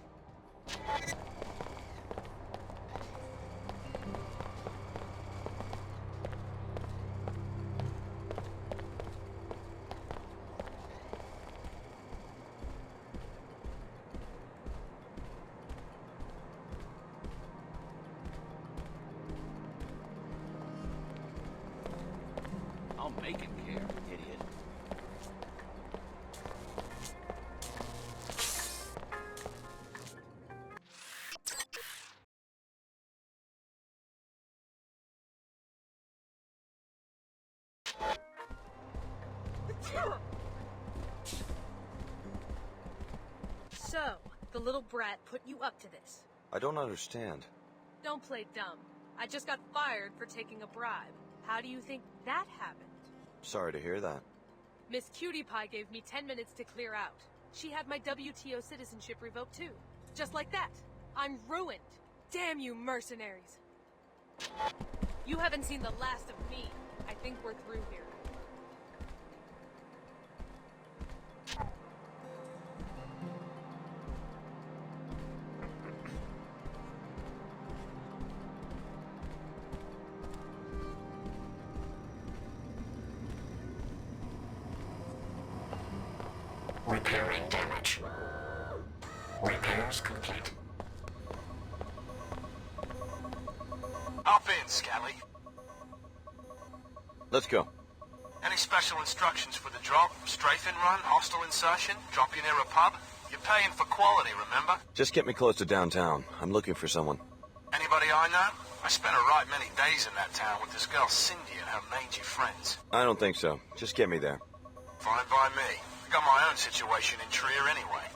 I'll make him care, idiot. So, the little brat put you up to this. I don't understand. Don't play dumb. I just got fired for taking a bribe. How do you think that happened? Sorry to hear that. Miss Cutie Pie gave me 10 minutes to clear out. She had my WTO citizenship revoked too. Just like that. I'm ruined. Damn you mercenaries. You haven't seen the last of me. I think we're through here. Repairing damage. Repairs complete. Hop in, Scally. Let's go. Any special instructions for the drop? Strafing run? Hostile insertion? Drop you near a pub? You're paying for quality, remember? Just get me close to downtown. I'm looking for someone. Anybody I know? I spent a right many days in that town with this girl Cindy and her mangy friends. I don't think so. Just get me there. Fine by me. I got my own situation in Trier anyway.